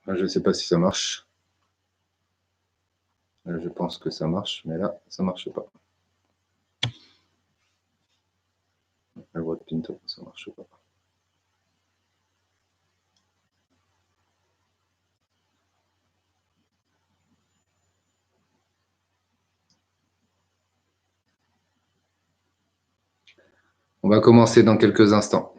Je ne sais pas si ça marche. Je pense que ça marche, mais là, ça ne marche pas. La voix de Pinto, ça ne marche pas. On va commencer dans quelques instants.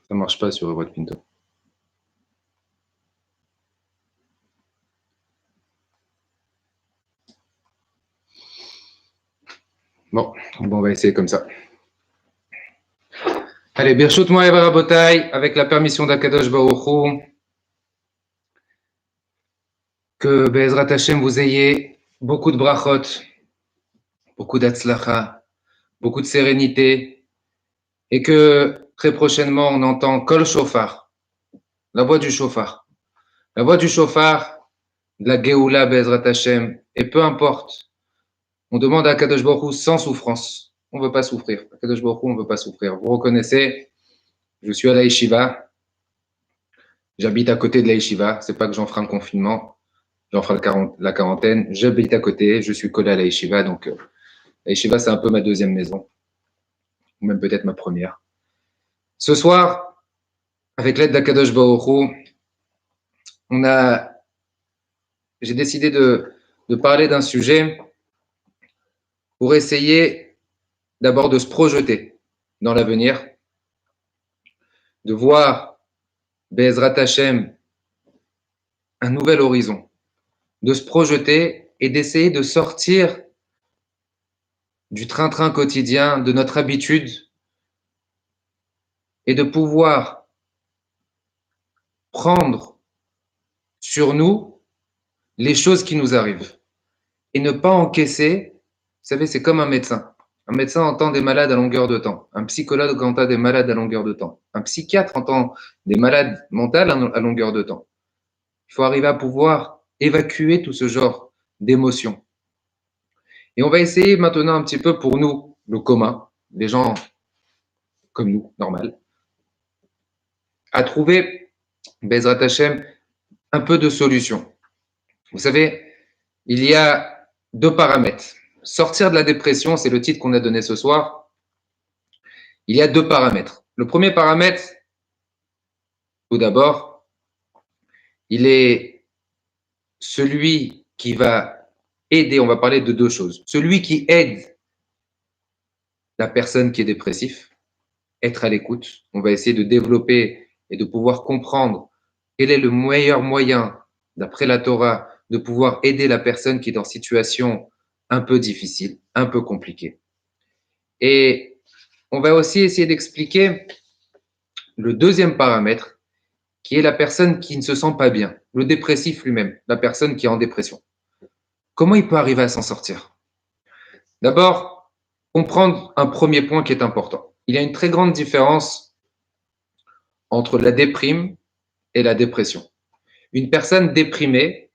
Ça ne marche pas sur la voix de Pinto. Bon, on va essayer comme ça. Allez, Birshut Moav Rabotai, avec la permission d'Akadosh Baruch Hu, que Be'ezrat Hashem vous ayez beaucoup de brachot, beaucoup d'atzlacha, beaucoup de sérénité, et que très prochainement on entend Kol Shofar, la voix du shofar. La voix du shofar, de la Geoula Be'ezrat Hashem, et peu importe, on demande à Kadosh Baruch Hu sans souffrance. On ne veut pas souffrir. À Kadosh Baruch Hu, on ne veut pas souffrir. Vous reconnaissez, je suis à la yeshiva, j'habite à côté de la yeshiva, c'est pas que j'en ferai un confinement, j'en ferai la quarantaine, j'habite à côté, je suis collé à la yeshiva, donc la yeshiva c'est un peu ma deuxième maison, ou même peut-être ma première. Ce soir, avec l'aide d'Akadosh Baruch Hu, j'ai décidé de parler d'un sujet pour essayer d'abord de se projeter dans l'avenir, de voir Be'ezrat Hashem un nouvel horizon, de se projeter et d'essayer de sortir du train-train quotidien, de notre habitude, et de pouvoir prendre sur nous les choses qui nous arrivent et ne pas encaisser. Vous savez, c'est comme un médecin. Un médecin entend des malades à longueur de temps. Un psychologue entend des malades à longueur de temps. Un psychiatre entend des malades mentales à longueur de temps. Il faut arriver à pouvoir évacuer tout ce genre d'émotions. Et on va essayer maintenant un petit peu pour nous, le commun, les gens comme nous, normal, à trouver, Bezrat Hashem, un peu de solution. Vous savez, il y a deux paramètres. Sortir de la dépression, c'est le titre qu'on a donné ce soir. Il y a deux paramètres. Le premier paramètre, tout d'abord, il est celui qui va aider, on va parler de deux choses. Celui qui aide la personne qui est dépressive, être à l'écoute. On va essayer de développer et de pouvoir comprendre quel est le meilleur moyen, d'après la Torah, de pouvoir aider la personne qui est en situation un peu difficile, un peu compliquée. Et on va aussi essayer d'expliquer le deuxième paramètre, qui est la personne qui ne se sent pas bien, le dépressif lui-même, la personne qui est en dépression. Comment il peut arriver à s'en sortir? D'abord, comprendre un premier point qui est important. Il y a une très grande différence entre la déprime et la dépression. Une personne déprimée,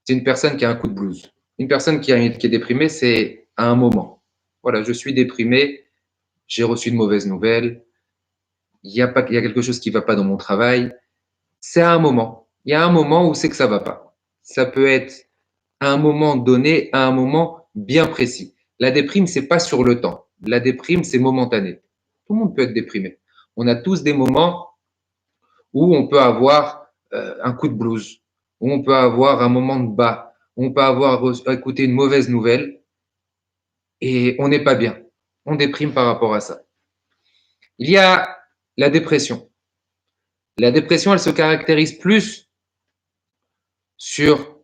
c'est une personne qui a un coup de blues. Une personne qui est déprimée, c'est à un moment. Voilà, je suis déprimé, j'ai reçu de mauvaises nouvelles, il y a quelque chose qui ne va pas dans mon travail. C'est à un moment. Il y a un moment où c'est que ça ne va pas. Ça peut être à un moment donné, à un moment bien précis. La déprime, c'est pas sur le temps. La déprime, c'est momentané. Tout le monde peut être déprimé. On a tous des moments où on peut avoir un coup de blues, où on peut avoir un moment de bas, où on peut avoir écouté une mauvaise nouvelle et on n'est pas bien. On déprime par rapport à ça. Il y a la dépression. La dépression, elle se caractérise plus sur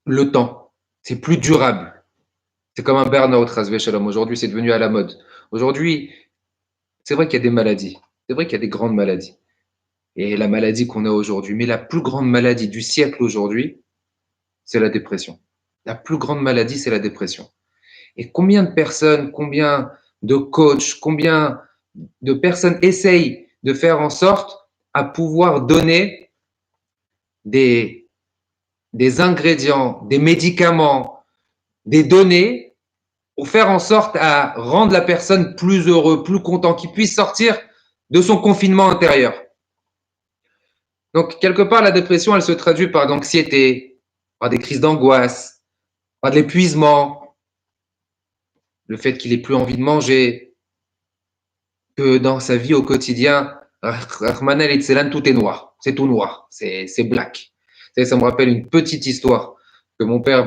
le temps. C'est plus durable. C'est comme un burn-out, Razvé Shalom. Aujourd'hui, c'est devenu à la mode. Aujourd'hui, c'est vrai qu'il y a des maladies. C'est vrai qu'il y a des grandes maladies. Et la maladie qu'on a aujourd'hui. Mais la plus grande maladie du siècle aujourd'hui, c'est la dépression. La plus grande maladie, c'est la dépression. Et combien de personnes, combien de coachs, combien de personnes essayent de faire en sorte à pouvoir donner des ingrédients, des médicaments, des données pour faire en sorte à rendre la personne plus heureux, plus content, qu'il puisse sortir de son confinement intérieur. Donc, quelque part, la dépression, elle se traduit par l'anxiété, par des crises d'angoisse, par de l'épuisement, le fait qu'il ait plus envie de manger, que dans sa vie au quotidien, Rahman el Itzelan, tout est noir, c'est tout noir, c'est black. Ça me rappelle une petite histoire que mon père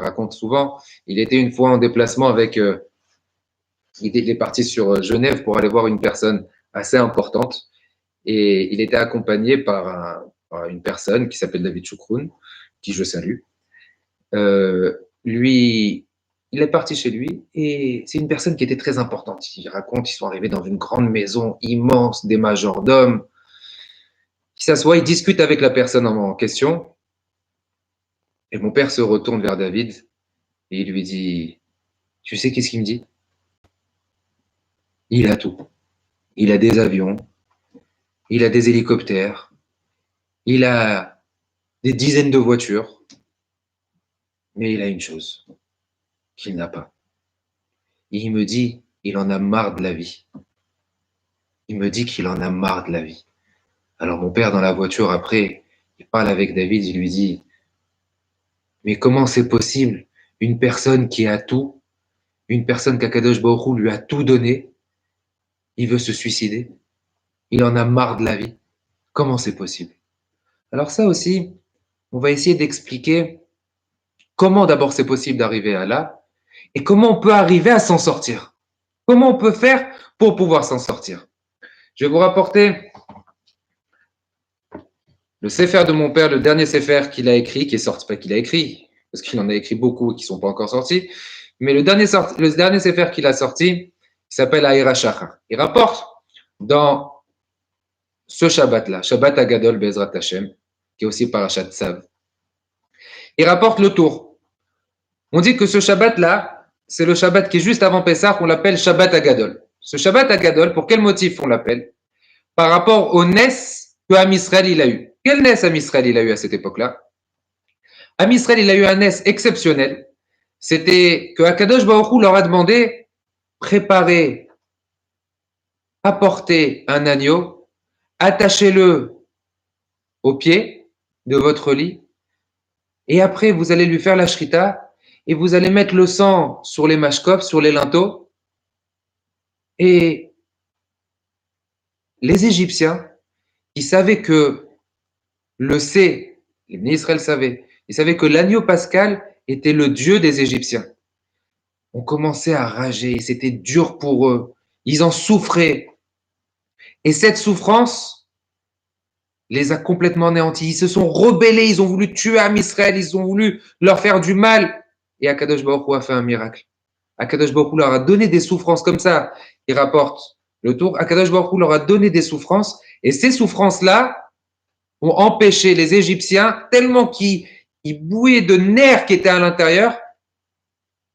raconte souvent. Il était une fois en déplacement avec, il est parti sur Genève pour aller voir une personne assez importante et il était accompagné par une personne qui s'appelle David Choukroun, qui je salue. Lui, il est parti chez lui et c'est une personne qui était très importante. Il raconte, ils sont arrivés dans une grande maison immense, des majordomes. Il s'assoit, il discute avec la personne en question. Et mon père se retourne vers David et il lui dit, tu sais qu'est-ce qu'il me dit? Il a tout. Il a des avions, il a des hélicoptères, il a des dizaines de voitures, mais il a une chose qu'il n'a pas. Et il me dit, il en a marre de la vie. Il me dit qu'il en a marre de la vie. Alors mon père dans la voiture après, il parle avec David, il lui dit, mais comment c'est possible une personne qui a tout, une personne qu'Akadosh Baruch Hu lui a tout donné, il veut se suicider, il en a marre de la vie. Comment c'est possible? Alors ça aussi, on va essayer d'expliquer comment d'abord c'est possible d'arriver à là et comment on peut arriver à s'en sortir. Comment on peut faire pour pouvoir s'en sortir. Je vais vous rapporter le Sefer de mon père, le dernier Sefer qu'il a écrit, qui est sorti, pas qu'il a écrit, parce qu'il en a écrit beaucoup et qui ne sont pas encore sortis, mais le dernier Sefer qu'il a sorti, qui s'appelle Aïra Shachar. Il rapporte dans ce Shabbat-là, Shabbat Agadol Bezrat Hashem, qui est aussi Parashat Tzav. Il rapporte le tour. On dit que ce Shabbat-là, c'est le Shabbat qui est juste avant Pessah, qu'on l'appelle Shabbat Agadol. Ce Shabbat Agadol, pour quel motif on l'appelle? Par rapport au Nes que Am Israël il a eu. Quel Nes Am Israël il a eu à cette époque-là? Am Israël il a eu un Nes exceptionnel. C'était que Akadosh Baruch Hu leur a demandé préparez, apportez un agneau, attachez-le au pied de votre lit et après vous allez lui faire la shrita et vous allez mettre le sang sur les mashkov, sur les linteaux et les Égyptiens qui savaient que le C, les Bnei Israël savaient, ils savaient que l'agneau pascal était le dieu des Égyptiens. On commençait à rager, c'était dur pour eux, ils en souffraient. Et cette souffrance les a complètement anéantis. Ils se sont rebellés, ils ont voulu tuer Am Israël, ils ont voulu leur faire du mal. Et Akadosh Baruch Hu a fait un miracle. Akadosh Baruch Hu leur a donné des souffrances comme ça. Il rapporte le tour. Akadosh Baruch Hu leur a donné des souffrances. Et ces souffrances-là ont empêché les Égyptiens, tellement qu'ils bouillaient de nerfs qui étaient à l'intérieur,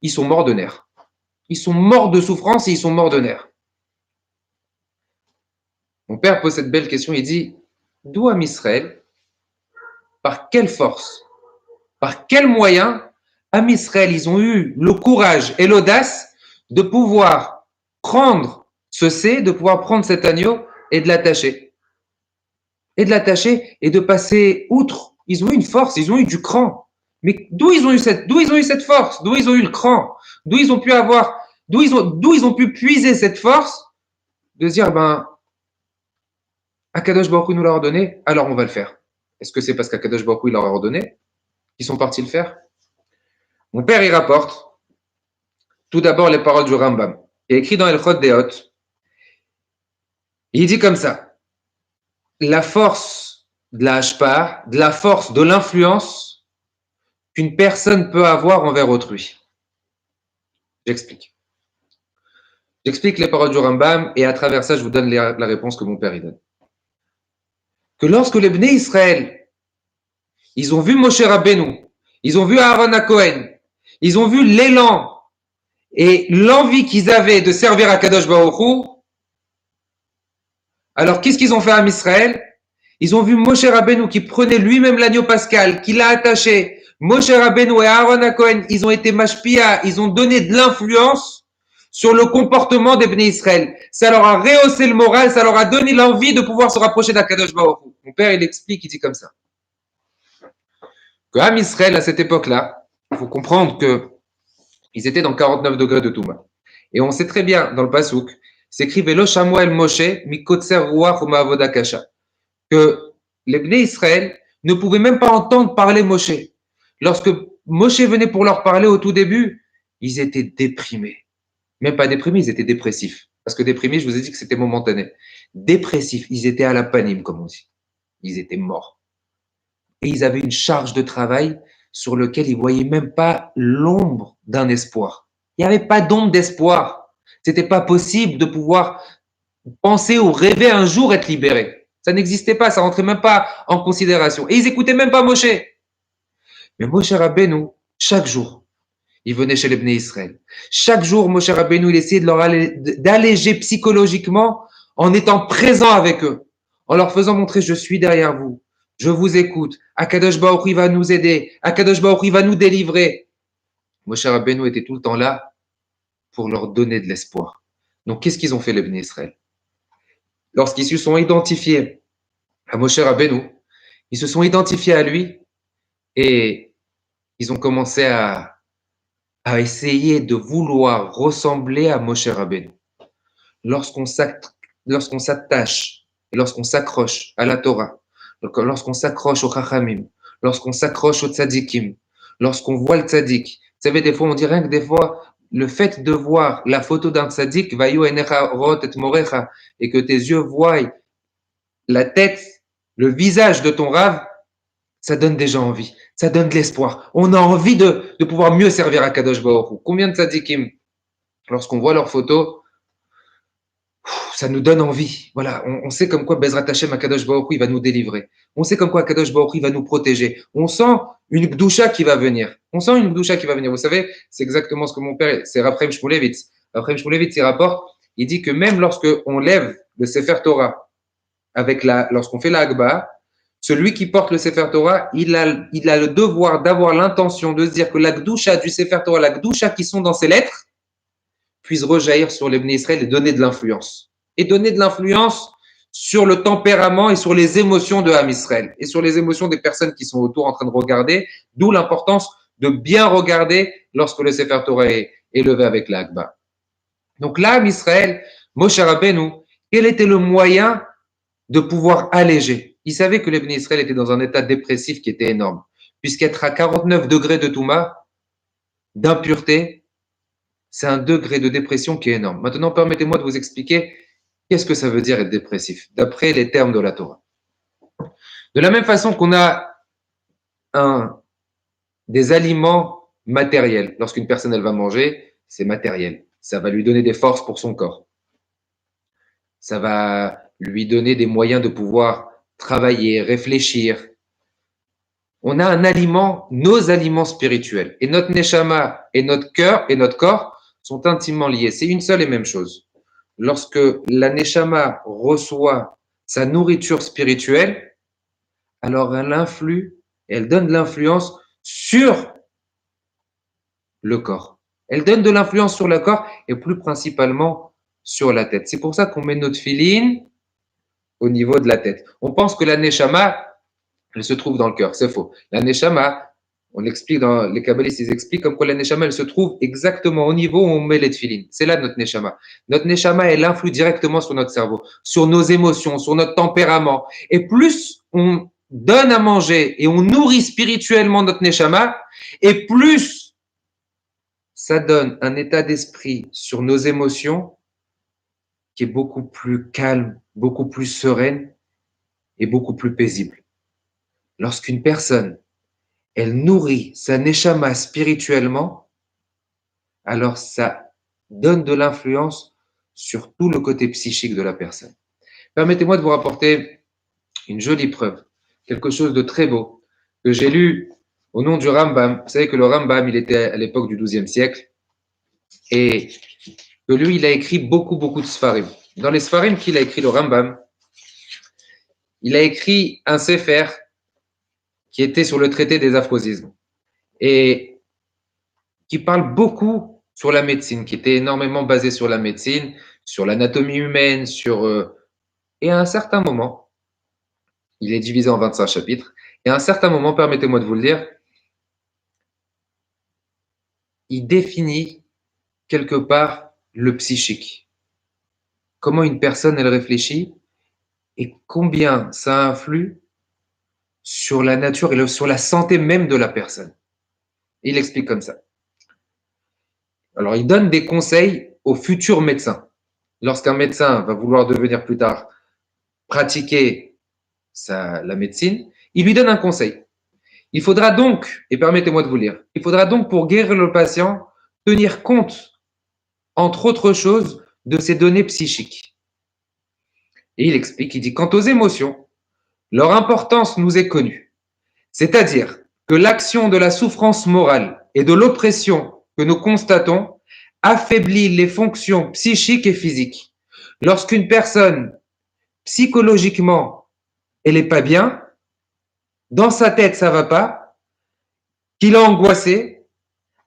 ils sont morts de nerfs. Ils sont morts de souffrance et ils sont morts de nerfs. Mon père pose cette belle question, il dit, d'où Am Israël, par quelle force, par quels moyens, Am Israël, ils ont eu le courage et l'audace de pouvoir prendre ce C, de pouvoir prendre cet agneau et de l'attacher. Et de l'attacher et de passer outre. Ils ont eu une force, ils ont eu du cran. Mais d'où ils ont eu cette force, d'où ils ont eu le cran, d'où ils ont pu puiser cette force de dire, Akadosh Baruch Hu nous l'a ordonné, alors on va le faire. Est-ce que c'est parce qu'Akadosh Baruch Hu leur a ordonné qu'ils sont partis le faire? Mon père, il rapporte tout d'abord les paroles du Rambam. Il est écrit dans Elchot Deot. Il dit comme ça, la force de la hashpa, de la force de l'influence qu'une personne peut avoir envers autrui. J'explique. J'explique les paroles du Rambam et à travers ça, je vous donne la réponse que mon père y donne. Que lorsque les Bnei Israël, ils ont vu Moshe Rabbeinu, ils ont vu Aaron HaKohen, ils ont vu l'élan et l'envie qu'ils avaient de servir à Kadosh Baruch Hu, Alors, qu'est-ce qu'ils ont fait à Israël? Ils ont vu Moshe Rabbeinu qui prenait lui-même l'agneau pascal, qui l'a attaché. Moshe Rabbeinu et Aaron HaKohen, ils ont été mashpia, ils ont donné de l'influence sur le comportement des Bnei Israël. Ça leur a rehaussé le moral, ça leur a donné l'envie de pouvoir se rapprocher d'Akadosh Baruch Hu. Mon père, il explique, il dit comme ça. Que Am Israël, à cette époque-là, il faut comprendre que ils étaient dans 49 degrés de Touma. Et on sait très bien, dans le Passouk, c'est écrit Velo Shamuel Moshe, Mikotser Ruach Ma'avoda Kasha, que les Bnei Israël ne pouvaient même pas entendre parler Moshe. Lorsque Moshe venait pour leur parler au tout début, ils étaient déprimés. Même pas déprimés, ils étaient dépressifs. Parce que déprimés, je vous ai dit que c'était momentané. Dépressifs, ils étaient à la panime, comme on dit. Ils étaient morts. Et ils avaient une charge de travail sur lequel ils voyaient même pas l'ombre d'un espoir. Il n'y avait pas d'ombre d'espoir. C'était pas possible de pouvoir penser ou rêver un jour être libéré. Ça n'existait pas, ça rentrait même pas en considération. Et ils écoutaient même pas Moshe. Mais Moshe Rabbeinu, chaque jour, il venait chez les Bnei Israël. Chaque jour, Moshe Rabbeinu, il essayait de leur d'alléger psychologiquement en étant présent avec eux, en leur faisant montrer je suis derrière vous, je vous écoute, Akadosh Baruch Hu va nous aider, Akadosh Baruch Hu va nous délivrer. Moshe Rabbeinu était tout le temps là pour leur donner de l'espoir. Donc, qu'est-ce qu'ils ont fait les Bnei Israël? Lorsqu'ils se sont identifiés à Moshe Rabbeinu, ils se sont identifiés à lui et ils ont commencé à essayer de vouloir ressembler à Moshe Rabbeinu. Lorsqu'on s'attache et lorsqu'on s'accroche à la Torah, lorsqu'on s'accroche au Chachamim, lorsqu'on s'accroche au Tzadikim, lorsqu'on voit le Tzadik, vous savez, des fois, on dirait que des fois, le fait de voir la photo d'un Tzadik, Vayu enecha rot et morecha, et que tes yeux voient la tête, le visage de ton Rav, ça donne déjà envie, ça donne de l'espoir. On a envie de pouvoir mieux servir à Kadosh Baruch Hu. Combien de tzadikim, lorsqu'on voit leurs photos, ça nous donne envie. Voilà, on sait comme quoi Bezrat Hashem à Kadosh Baruch Hu, il va nous délivrer. On sait comme quoi Kadosh Baruch Hu, il va nous protéger. On sent une gdoucha qui va venir. On sent une gdoucha qui va venir. Vous savez, c'est exactement ce que mon père, c'est Raphaël Shmulevitz. Raphaël Shmulevitz, il rapporte, il dit que même lorsque on lève le Sefer Torah, lorsqu'on fait la Hagba, celui qui porte le Sefer Torah, il a le devoir d'avoir l'intention de se dire que la Gdusha du Sefer Torah, la Gdusha qui sont dans ces lettres, puisse rejaillir sur les Bnei Israël et donner de l'influence. Et donner de l'influence sur le tempérament et sur les émotions de Ham Israël et sur les émotions des personnes qui sont autour en train de regarder, d'où l'importance de bien regarder lorsque le Sefer Torah est levé avec la Hagba. Donc là, Ham Israël, Moshe Rabbeinu, quel était le moyen de pouvoir alléger? Il savait que les Bnei Israël étaient dans un état dépressif qui était énorme, puisqu'être à 49 degrés de Touma, d'impureté, c'est un degré de dépression qui est énorme. Maintenant, permettez-moi de vous expliquer qu'est-ce que ça veut dire être dépressif, d'après les termes de la Torah. De la même façon qu'on a des aliments matériels, lorsqu'une personne elle va manger, c'est matériel. Ça va lui donner des forces pour son corps. Ça va lui donner des moyens de pouvoir travailler, réfléchir. On a un aliment, nos aliments spirituels. Et notre neshama et notre cœur et notre corps sont intimement liés. C'est une seule et même chose. Lorsque la neshama reçoit sa nourriture spirituelle, alors elle influe, elle donne de l'influence sur le corps. Elle donne de l'influence sur le corps et plus principalement sur la tête. C'est pour ça qu'on met notre filine au niveau de la tête. On pense que la neshama, elle se trouve dans le cœur. C'est faux. La neshama, on explique dans les kabbalistes, ils expliquent comme quoi la neshama, elle se trouve exactement au niveau où on met les tefilines. C'est là notre neshama. Notre neshama, elle influe directement sur notre cerveau, sur nos émotions, sur notre tempérament. Et plus on donne à manger et on nourrit spirituellement notre neshama, et plus ça donne un état d'esprit sur nos émotions qui est beaucoup plus calme, beaucoup plus sereine et beaucoup plus paisible. Lorsqu'une personne, elle nourrit sa neshama spirituellement, alors ça donne de l'influence sur tout le côté psychique de la personne. Permettez-moi de vous rapporter une jolie preuve, quelque chose de très beau, que j'ai lu au nom du Rambam. Vous savez que le Rambam, il était à l'époque du XIIe siècle, et que lui, il a écrit beaucoup de Sfarim. Dans les Sfarim qu'il a écrit, le Rambam, il a écrit un sefer qui était sur le traité des aphrosismes et qui parle beaucoup sur la médecine, qui était énormément basé sur la médecine, sur l'anatomie humaine, et à un certain moment, il est divisé en 25 chapitres, et à un certain moment, permettez-moi de vous le dire, il définit quelque part le psychique. Comment une personne, elle réfléchit et combien ça influe sur la nature et sur la santé même de la personne. Il explique comme ça. Alors, il donne des conseils aux futurs médecins. Lorsqu'un médecin va vouloir devenir plus tard pratiquer la médecine, il lui donne un conseil. Il faudra donc, et permettez-moi de vous lire, il faudra donc pour guérir le patient tenir compte, entre autres choses, de ses données psychiques. Et il explique, il dit, quant aux émotions, leur importance nous est connue. C'est-à-dire que l'action de la souffrance morale et de l'oppression que nous constatons affaiblit les fonctions psychiques et physiques. Lorsqu'une personne, psychologiquement, elle n'est pas bien, dans sa tête, ça va pas, qu'il est angoissé,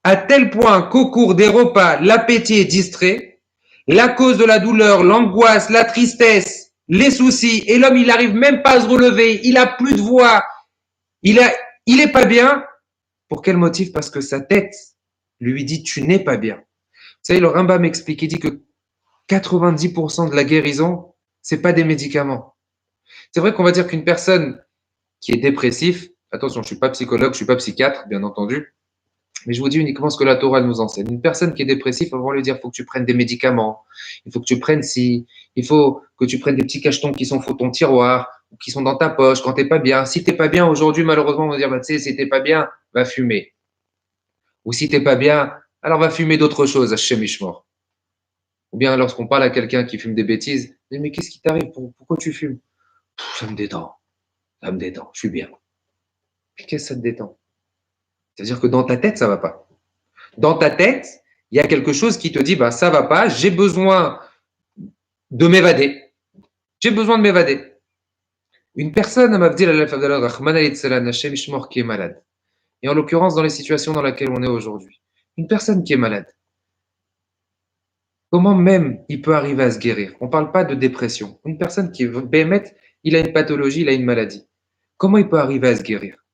à tel point qu'au cours des repas, l'appétit est distrait, la cause de la douleur, l'angoisse, la tristesse, les soucis, et l'homme, il n'arrive même pas à se relever, il a plus de voix, il est pas bien. Pour quel motif? Parce que sa tête lui dit tu n'es pas bien. Vous savez, le Rambam m'explique, il dit que 90% de la guérison, c'est pas des médicaments. C'est vrai qu'on va dire qu'une personne qui est dépressive, attention, je suis pas psychologue, je suis pas psychiatre, bien entendu, mais je vous dis uniquement ce que la Torah nous enseigne. Une personne qui est dépressive, on va lui dire, il faut que tu prennes des médicaments, il faut que tu prennes il faut que tu prennes des petits cachetons qui sont sous ton tiroir, ou qui sont dans ta poche quand t'es pas bien. Si t'es pas bien aujourd'hui, malheureusement, on va dire, bah, tu sais, si t'es pas bien, va fumer. Ou si t'es pas bien, alors va fumer d'autres choses, Hachem Ishmor. Ou bien lorsqu'on parle à quelqu'un qui fume des bêtises, on dit, mais qu'est-ce qui t'arrive? Pourquoi tu fumes? Ça me détend. Ça me détend. Je suis bien. Qu'est-ce que ça te détend? C'est-à-dire que dans ta tête, ça va pas. Dans ta tête, il y a quelque chose qui te dit, bah, ça va pas, j'ai besoin de m'évader. J'ai besoin de m'évader. Une personne, qui est malade, et en l'occurrence dans les situations dans lesquelles on est aujourd'hui, une personne qui est malade, comment même il peut arriver à se guérir? On ne parle pas de dépression. Une personne qui est béhémeth, il a une pathologie, il a une maladie. Comment il peut arriver à se guérir?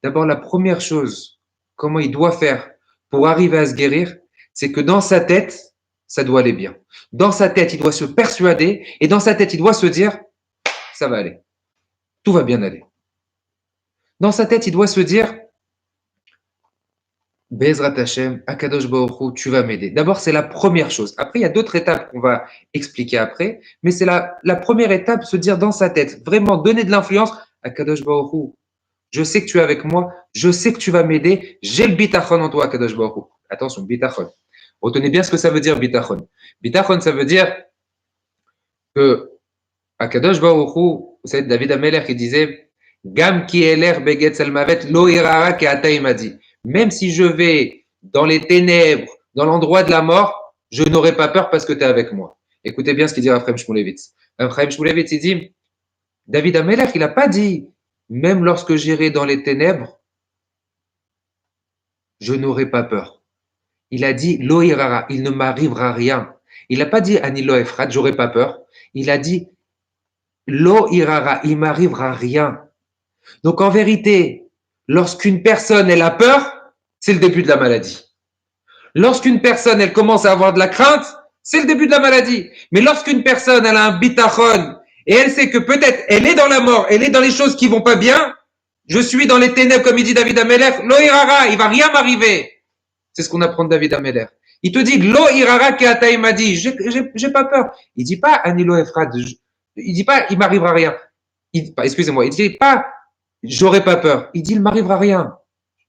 D'abord, la première chose, comment il doit faire pour arriver à se guérir, c'est que dans sa tête, ça doit aller bien. Dans sa tête, il doit se persuader et dans sa tête, il doit se dire, ça va aller. Tout va bien aller. Dans sa tête, il doit se dire, Bezrat Hashem, Akadosh Baruch Hu, tu vas m'aider. D'abord, c'est la première chose. Après, il y a d'autres étapes qu'on va expliquer après, mais c'est la première étape, se dire dans sa tête, vraiment donner de l'influence, Akadosh Baruch Hu, je sais que tu es avec moi, je sais que tu vas m'aider, j'ai le bitachon en toi, Akadosh Baruch Hu. Attention, bitachon. Retenez bien ce que ça veut dire, bitachon. Bitachon, ça veut dire que Akadosh Baruch Hu, vous savez, David Ameler qui disait, Gam ki eler beget selmavet lo irara ke ata imadi. Même si je vais dans les ténèbres, dans l'endroit de la mort, je n'aurai pas peur parce que tu es avec moi. Écoutez bien ce qu'il dit Raphaël Shmulevitz. Raphaël Shmulevitz, il dit, David Ameler, il n'a pas dit, même lorsque j'irai dans les ténèbres, je n'aurai pas peur. Il a dit, lo irara, il ne m'arrivera rien. Il n'a pas dit, anilo efrat, j'aurai pas peur. Il a dit, lo irara, il m'arrivera rien. Donc en vérité, lorsqu'une personne elle a peur, c'est le début de la maladie. Lorsqu'une personne elle commence à avoir de la crainte, c'est le début de la maladie. Mais lorsqu'une personne elle a un bitachon et elle sait que peut-être elle est dans la mort, elle est dans les choses qui vont pas bien, je suis dans les ténèbres comme il dit David Ameler, lo irara, il va rien m'arriver. C'est ce qu'on apprend de David Ameler. Il te dit lo irara ke ata imadi, j'ai pas peur. Il dit pas anilo efrad, il dit pas il m'arrivera rien. Excusez-moi, il dit pas j'aurais pas peur. Il dit il m'arrivera rien.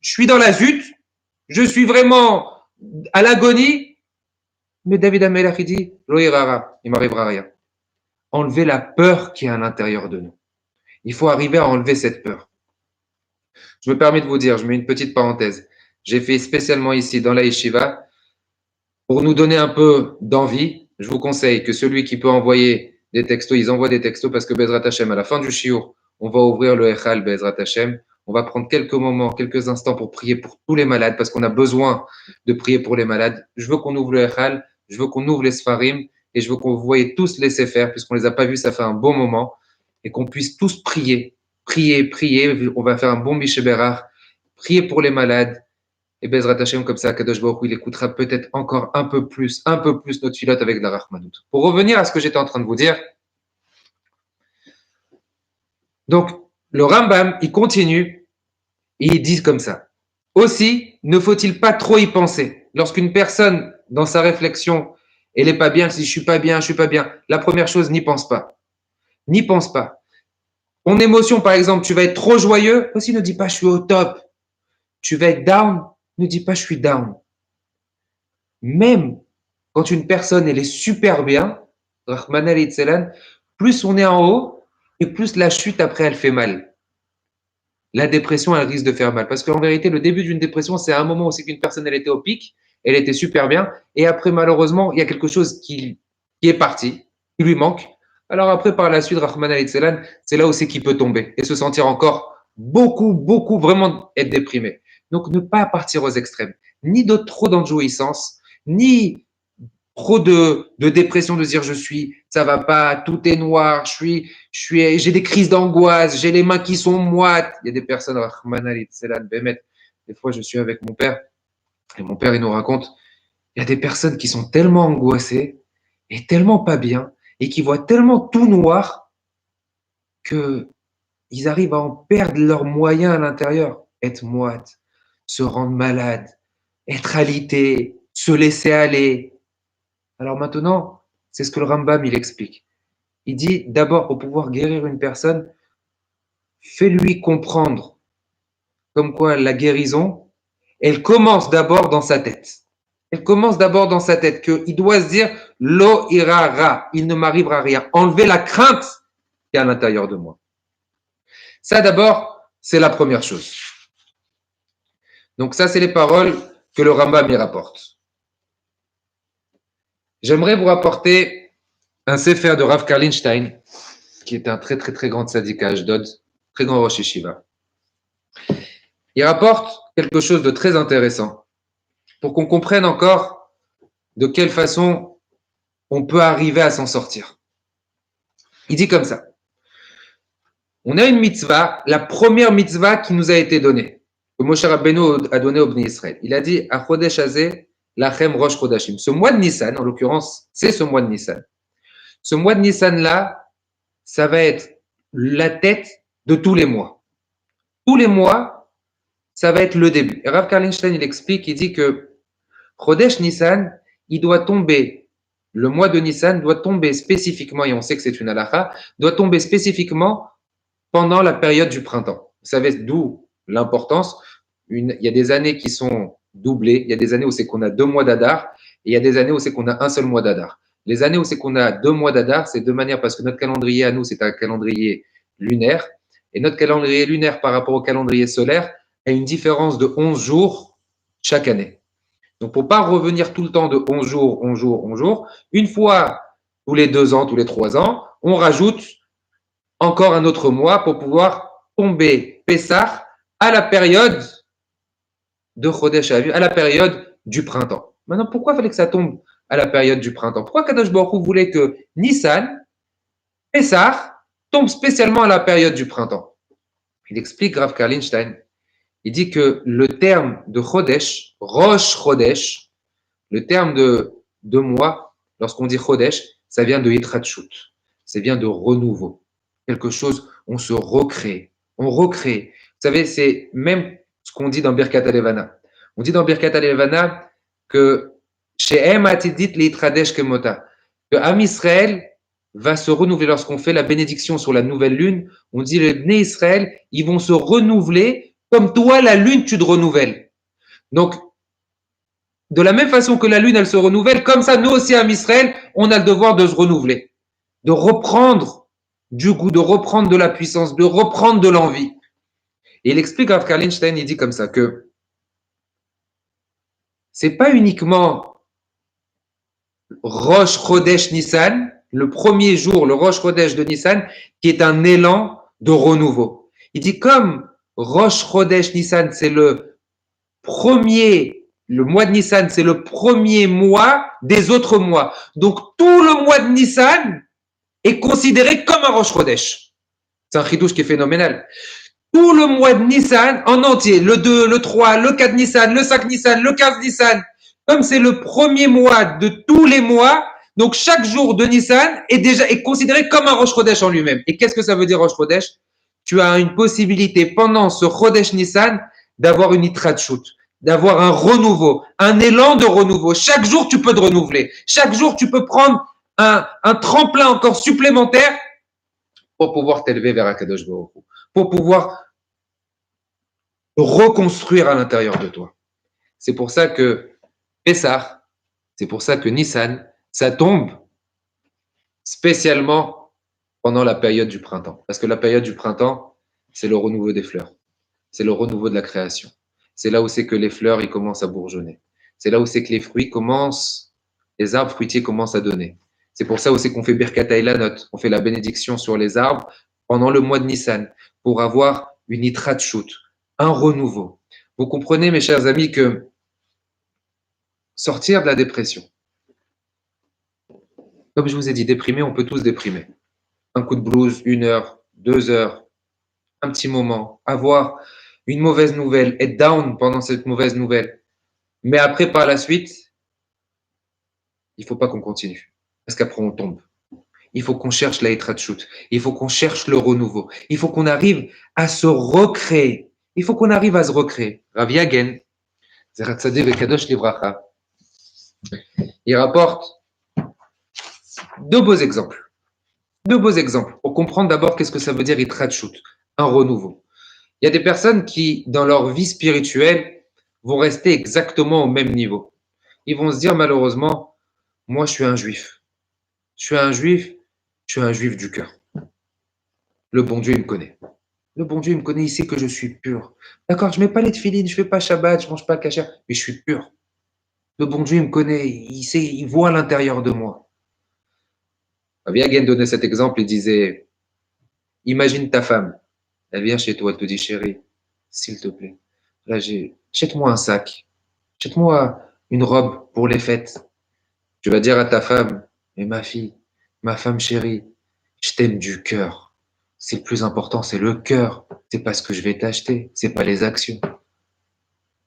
Je suis dans la zut, je suis vraiment à l'agonie, mais David Ameler il dit lo irara, il m'arrivera rien. Enlever la peur qui est à l'intérieur de nous. Il faut arriver à enlever cette peur. Je me permets de vous dire, je mets une petite parenthèse. J'ai fait spécialement ici dans la yeshiva pour nous donner un peu d'envie. Je vous conseille que celui qui peut envoyer des textos, ils envoient des textos parce que Bezrat Hashem, à la fin du shiur, on va ouvrir le Echal Bezrat Hashem. On va prendre quelques moments, quelques instants pour prier pour tous les malades parce qu'on a besoin de prier pour les malades. Je veux qu'on ouvre le Echal, je veux qu'on ouvre les Sfarim et je veux qu'on vous voyez tous laisser faire puisqu'on les a pas vus, ça fait un bon moment et qu'on puisse tous prier, prier, prier. On va faire un bon Mishé-Berach, prier pour les malades. Et Bezrat Hashem, comme ça, Kadosh Baruch Hu, il écoutera peut-être encore un peu plus notre filote avec de la Rahmanout. Pour revenir à ce que j'étais en train de vous dire, donc, le Rambam, il continue et il dit comme ça. Aussi, ne faut-il pas trop y penser. Lorsqu'une personne, dans sa réflexion, elle n'est pas bien, elle dit je suis pas bien, je suis pas bien. La première chose, n'y pense pas. N'y pense pas. Ton émotion, par exemple, tu vas être trop joyeux, aussi ne dis pas je suis au top. Tu vas être down, ne dis pas je suis down. Même quand une personne, elle est super bien, Rahman al-Itzelan, plus on est en haut, et plus la chute après, elle fait mal. La dépression, elle risque de faire mal. Parce qu'en vérité, le début d'une dépression, c'est un moment où c'est qu'une personne, elle était au pic, elle était super bien, et après, malheureusement, il y a quelque chose qui est parti, qui lui manque. Alors après, par la suite, Rahman al-Itzelan, c'est là où c'est qu'il peut tomber et se sentir encore beaucoup, vraiment être déprimé. Donc, ne pas partir aux extrêmes, ni de trop dans de jouissance, ni trop de dépression, de dire ça va pas, tout est noir, j'ai des crises d'angoisse, j'ai les mains qui sont moites. Il y a des personnes, des fois je suis avec mon père, et mon père il nous raconte, il y a des personnes qui sont tellement angoissées et tellement pas bien, et qui voient tellement tout noir que ils arrivent à en perdre leurs moyens à l'intérieur, être moite, se rendre malade, être alité, se laisser aller. Alors maintenant, c'est ce que le Rambam il explique. Il dit d'abord pour pouvoir guérir une personne, fais-lui comprendre comme quoi la guérison, elle commence d'abord dans sa tête. Elle commence d'abord dans sa tête qu'il doit se dire lo irara, il ne m'arrivera rien. Enlever la crainte qui est à l'intérieur de moi. Ça d'abord, c'est la première chose. Donc ça, c'est les paroles que le Rambam y rapporte. J'aimerais vous rapporter un sefer de Rav Karlinstein, qui est un très grand tzaddik à Ashdod, très grand Rosh Yeshiva. Il rapporte quelque chose de très intéressant pour qu'on comprenne encore de quelle façon on peut arriver à s'en sortir. Il dit comme ça. On a une mitzvah, la première mitzvah qui nous a été donnée, que Moshe Rabbeinu a donnée au Bnei Israël. Il a dit à Chodesh Hazeh, Lachem Rosh Chodashim. Ce mois de Nissan, en l'occurrence, c'est ce mois de Nissan. Ce mois de Nissan-là, ça va être la tête de tous les mois. Tous les mois, ça va être le début. Et Rav Karlinstein, il explique, il dit que Chodesh Nissan, il doit tomber, le mois de Nissan doit tomber spécifiquement, et on sait que c'est une halakha, doit tomber spécifiquement pendant la période du printemps. Vous savez d'où l'importance. Il y a des années qui sont doublées, il y a des années où c'est qu'on a 2 mois d'Adar, et il y a des années où c'est qu'on a un seul mois d'Adar. Les années où c'est qu'on a 2 mois d'Adar, c'est de manière parce que notre calendrier à nous, c'est un calendrier lunaire, et notre calendrier lunaire par rapport au calendrier solaire a une différence de 11 jours chaque année. Donc, pour pas revenir tout le temps de 11 jours, 11 jours, 11 jours, une fois tous les 2 ans, tous les 3 ans, on rajoute encore un autre mois pour pouvoir tomber Pessah à la période de Chodesh Aviv, à la période du printemps. Maintenant, pourquoi fallait que ça tombe à la période du printemps? Pourquoi Kadosh Baruch Hu voulait que Nissan, Pessah, tombe spécialement à la période du printemps? Il explique Rav Karlinstein. Il dit que le terme de Chodesh, Rosh Chodesh, le terme de mois, lorsqu'on dit Chodesh, ça vient de Yitrachut, ça vient de renouveau. Quelque chose, on se recrée, on recrée. Vous savez, c'est même ce qu'on dit dans Birkat Alevana. On dit dans Birkat Alevana que chez Em Atidit Leitradesh Kemota, que Am Israël va se renouveler lorsqu'on fait la bénédiction sur la nouvelle lune. On dit les Bnei Israël, ils vont se renouveler comme toi, la lune, tu te renouvelles. Donc, de la même façon que la lune, elle se renouvelle, comme ça, nous aussi, à Israël, on a le devoir de se renouveler, de reprendre du goût, de reprendre de la puissance, de reprendre de l'envie. Et il explique à Karlinstein, il dit comme ça que c'est pas uniquement Rosh Chodesh Nissan le premier jour, le Rosh Chodesh de Nissan, qui est un élan de renouveau. Il dit comme Rosh Chodesh Nissan, c'est le mois de Nissan, c'est le premier mois des autres mois. Donc tout le mois de Nissan est considéré comme un Rosh Chodesh. C'est un chidouche qui est phénoménal. Tout le mois de Nissan en entier, le 2, le 3, le 4 Nissan, le 5 Nissan, le 15 Nissan, comme c'est le premier mois de tous les mois, donc chaque jour de Nissan est considéré comme un Rosh Chodesh en lui-même. Et qu'est-ce que ça veut dire Rosh Chodesh? Tu as une possibilité pendant ce Chodesh Nissan d'avoir une Itratshut, d'avoir un renouveau, un élan de renouveau. Chaque jour, tu peux te renouveler. Chaque jour, tu peux prendre un tremplin encore supplémentaire pour pouvoir t'élever vers Akadosh Baruch Hu, pour pouvoir reconstruire à l'intérieur de toi. C'est pour ça que Pessah, c'est pour ça que Nissan, ça tombe spécialement pendant la période du printemps. Parce que la période du printemps, c'est le renouveau des fleurs. C'est le renouveau de la création. C'est là où c'est que les fleurs, ils commencent à bourgeonner. C'est là où c'est que les fruits commencent, les arbres fruitiers commencent à donner. C'est pour ça où c'est qu'on fait Birkat Eilanot, on fait la bénédiction sur les arbres pendant le mois de Nissan, pour avoir une Itratshut, un renouveau. Vous comprenez, mes chers amis, que sortir de la dépression, comme je vous ai dit, déprimer, on peut tous déprimer. Un coup de blues, 1 heure, 2 heures, un petit moment, avoir une mauvaise nouvelle, être down pendant cette mauvaise nouvelle. Mais après, par la suite, il ne faut pas qu'on continue. Parce qu'après, on tombe. Il faut qu'on cherche la Hitratshut. Il faut qu'on cherche le renouveau. Il faut qu'on arrive à se recréer. Il faut qu'on arrive à se recréer. Rav Yagen, Zerat Tzaddik Vekadosh Livracha, il rapporte deux beaux exemples. Deux beaux exemples pour comprendre d'abord qu'est-ce que ça veut dire Hitratshut, un renouveau. Il y a des personnes qui, dans leur vie spirituelle, vont rester exactement au même niveau. Ils vont se dire malheureusement, moi je suis un juif. Je suis un juif, je suis un juif du cœur. Le bon Dieu, il me connaît. Le bon Dieu, il me connaît, il sait que je suis pur. D'accord, je ne mets pas les tefilines, je ne fais pas Shabbat, je ne mange pas kasher, mais je suis pur. Le bon Dieu, il me connaît, il sait, il voit à l'intérieur de moi. Aviagen donnait cet exemple, il disait, imagine ta femme, elle vient chez toi, elle te dit, chérie, s'il te plaît, là, achète-moi un sac, achète-moi une robe pour les fêtes. Tu vas dire à ta femme, mais ma fille, ma femme chérie, je t'aime du cœur. C'est le plus important, c'est le cœur. C'est pas ce que je vais t'acheter, c'est pas les actions.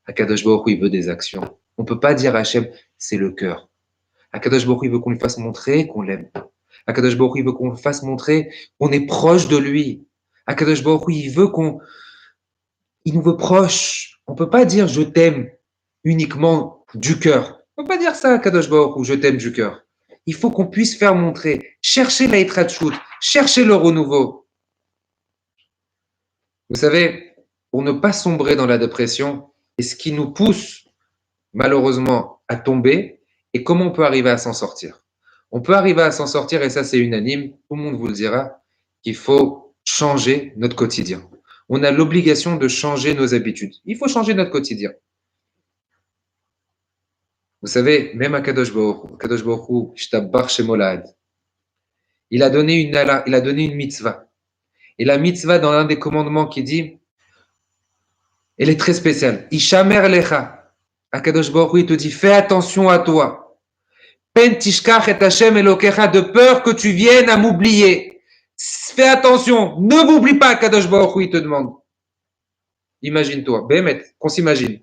Akadosh Baruch Hu, il veut des actions. On peut pas dire à Hachem, c'est le cœur. Akadosh Baruch Hu, il veut qu'on lui fasse montrer qu'on l'aime. Akadosh Baruch Hu, il veut qu'on lui fasse montrer qu'on est proche de lui. Akadosh Baruch Hu, il nous veut proche. On peut pas dire je t'aime uniquement du cœur. On peut pas dire ça, Akadosh Baruch Hu, je t'aime du cœur. Il faut qu'on puisse faire montrer, chercher la Hitratshut, chercher le renouveau. Vous savez, pour ne pas sombrer dans la dépression, et ce qui nous pousse malheureusement à tomber, et comment on peut arriver à s'en sortir. On peut arriver à s'en sortir, et ça c'est unanime, tout le monde vous le dira, qu'il faut changer notre quotidien. On a l'obligation de changer nos habitudes. Il faut changer notre quotidien. Vous savez, même à Kadosh Baruch Hu, Shtabach Shemolad, il a donné une mitzvah. Et la mitzvah, dans l'un des commandements qui dit, elle est très spéciale. Ishamer lecha. Akadosh Baruch Hu, il te dit, fais attention à toi. Pen tishkach et Hashem elokecha, de peur que tu viennes à m'oublier. Fais attention, ne m'oublie pas, Akadosh Baruch Hu, il te demande. Imagine-toi, Bémet, qu'on s'imagine.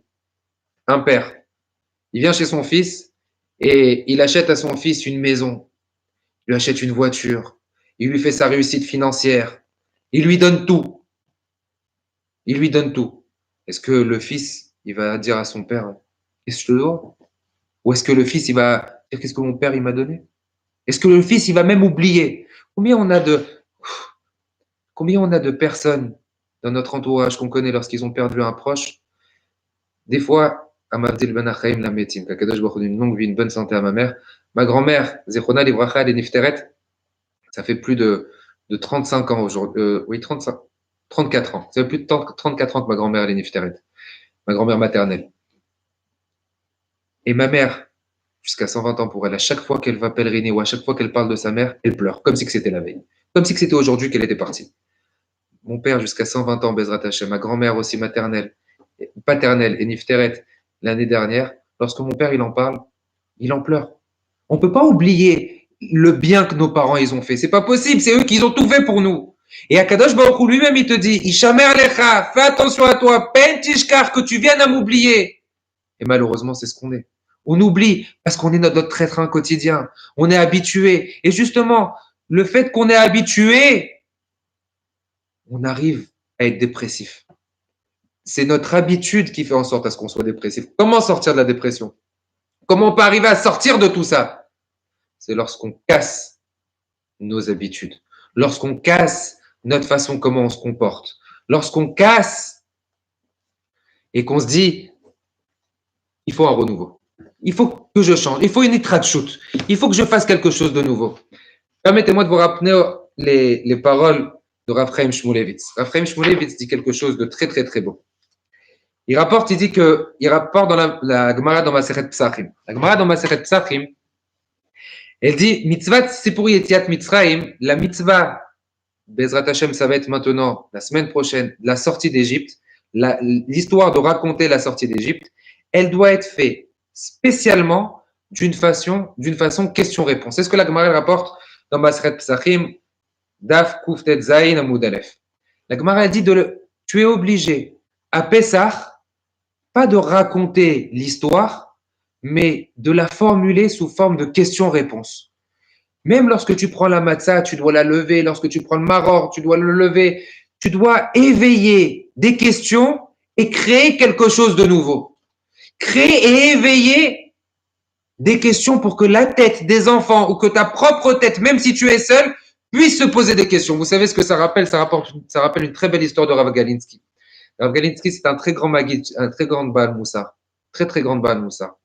Un père, il vient chez son fils et il achète à son fils une maison. Il lui achète une voiture. Il lui fait sa réussite financière. Il lui donne tout. Il lui donne tout. Est-ce que le fils, il va dire à son père, qu'est-ce que je te dois? Ou est-ce que le fils, il va dire, qu'est-ce que mon père, il m'a donné? Est-ce que le fils, il va même oublier? Combien on a de personnes dans notre entourage qu'on connaît lorsqu'ils ont perdu un proche? Des fois, Amavdil Ben Achaim la médecine, qu'Akadosh Baruch Hu, une longue vie, une bonne santé à ma mère. Ma grand-mère, Zechona Livracha, elle est Nifteret. Ça fait plus de 35 ans aujourd'hui. Oui, 34 ans. Ça fait plus de 34 ans que ma grand-mère, elle est Nifteret. Ma grand-mère maternelle. Et ma mère, jusqu'à 120 ans pour elle. À chaque fois qu'elle va pèleriner ou à chaque fois qu'elle parle de sa mère, elle pleure, comme si c'était la veille. Comme si c'était aujourd'hui qu'elle était partie. Mon père, jusqu'à 120 ans, Bezrat Hashem, ma grand-mère aussi maternelle, paternelle et Nifteret, l'année dernière, lorsque mon père, il en parle, il en pleure. On ne peut pas oublier le bien que nos parents, ils ont fait. C'est pas possible, c'est eux qui ont tout fait pour nous. Et Akadosh Baruch Hu lui-même, il te dit, Ishamer Lecha, fais attention à toi, Pentishkar, que tu viennes à m'oublier. Et malheureusement, c'est ce qu'on est. On oublie parce qu'on est notre train quotidien. On est habitué. Et justement, le fait qu'on est habitué, on arrive à être dépressif. C'est notre habitude qui fait en sorte à ce qu'on soit dépressif. Comment sortir de la dépression? Comment on peut arriver à sortir de tout ça? C'est lorsqu'on casse nos habitudes, lorsqu'on casse notre façon comment on se comporte, lorsqu'on casse et qu'on se dit, il faut un renouveau. Il faut que je change. Il faut une shoot. Il faut que je fasse quelque chose de nouveau. Permettez-moi de vous rappeler les paroles de Rav Chaim Shmulevitz. Rav Chaim Shmulevitz dit quelque chose de très, très, très beau. Il rapporte dans la Gemara dans Masechet Psachim. La Gemara dans Masechet Psachim, elle dit, mitzvah sipur yetziat Mitzrayim, la mitzvah, Bezrat Hashem, ça va être maintenant, la semaine prochaine, la sortie d'Égypte, l'histoire de raconter la sortie d'Égypte, elle doit être faite spécialement d'une façon question-réponse. C'est ce que la Gemara rapporte dans Masechet Psachim, Daf Kuftet Zayin Amud Aleph. La Gemara dit tu es obligé à Pessah pas de raconter l'histoire, mais de la formuler sous forme de question-réponse. Même lorsque tu prends la matzah, tu dois la lever. Lorsque tu prends le maror, tu dois le lever. Tu dois éveiller des questions et créer quelque chose de nouveau. Créer et éveiller des questions pour que la tête des enfants ou que ta propre tête, même si tu es seul, puisse se poser des questions. Vous savez ce que ça rappelle? Ça rappelle une très belle histoire de Rav Galinsky. Rav Galinsky, c'est un très grand Maggid, un très grand Baal Moussa. Très, très grand Baal Moussa.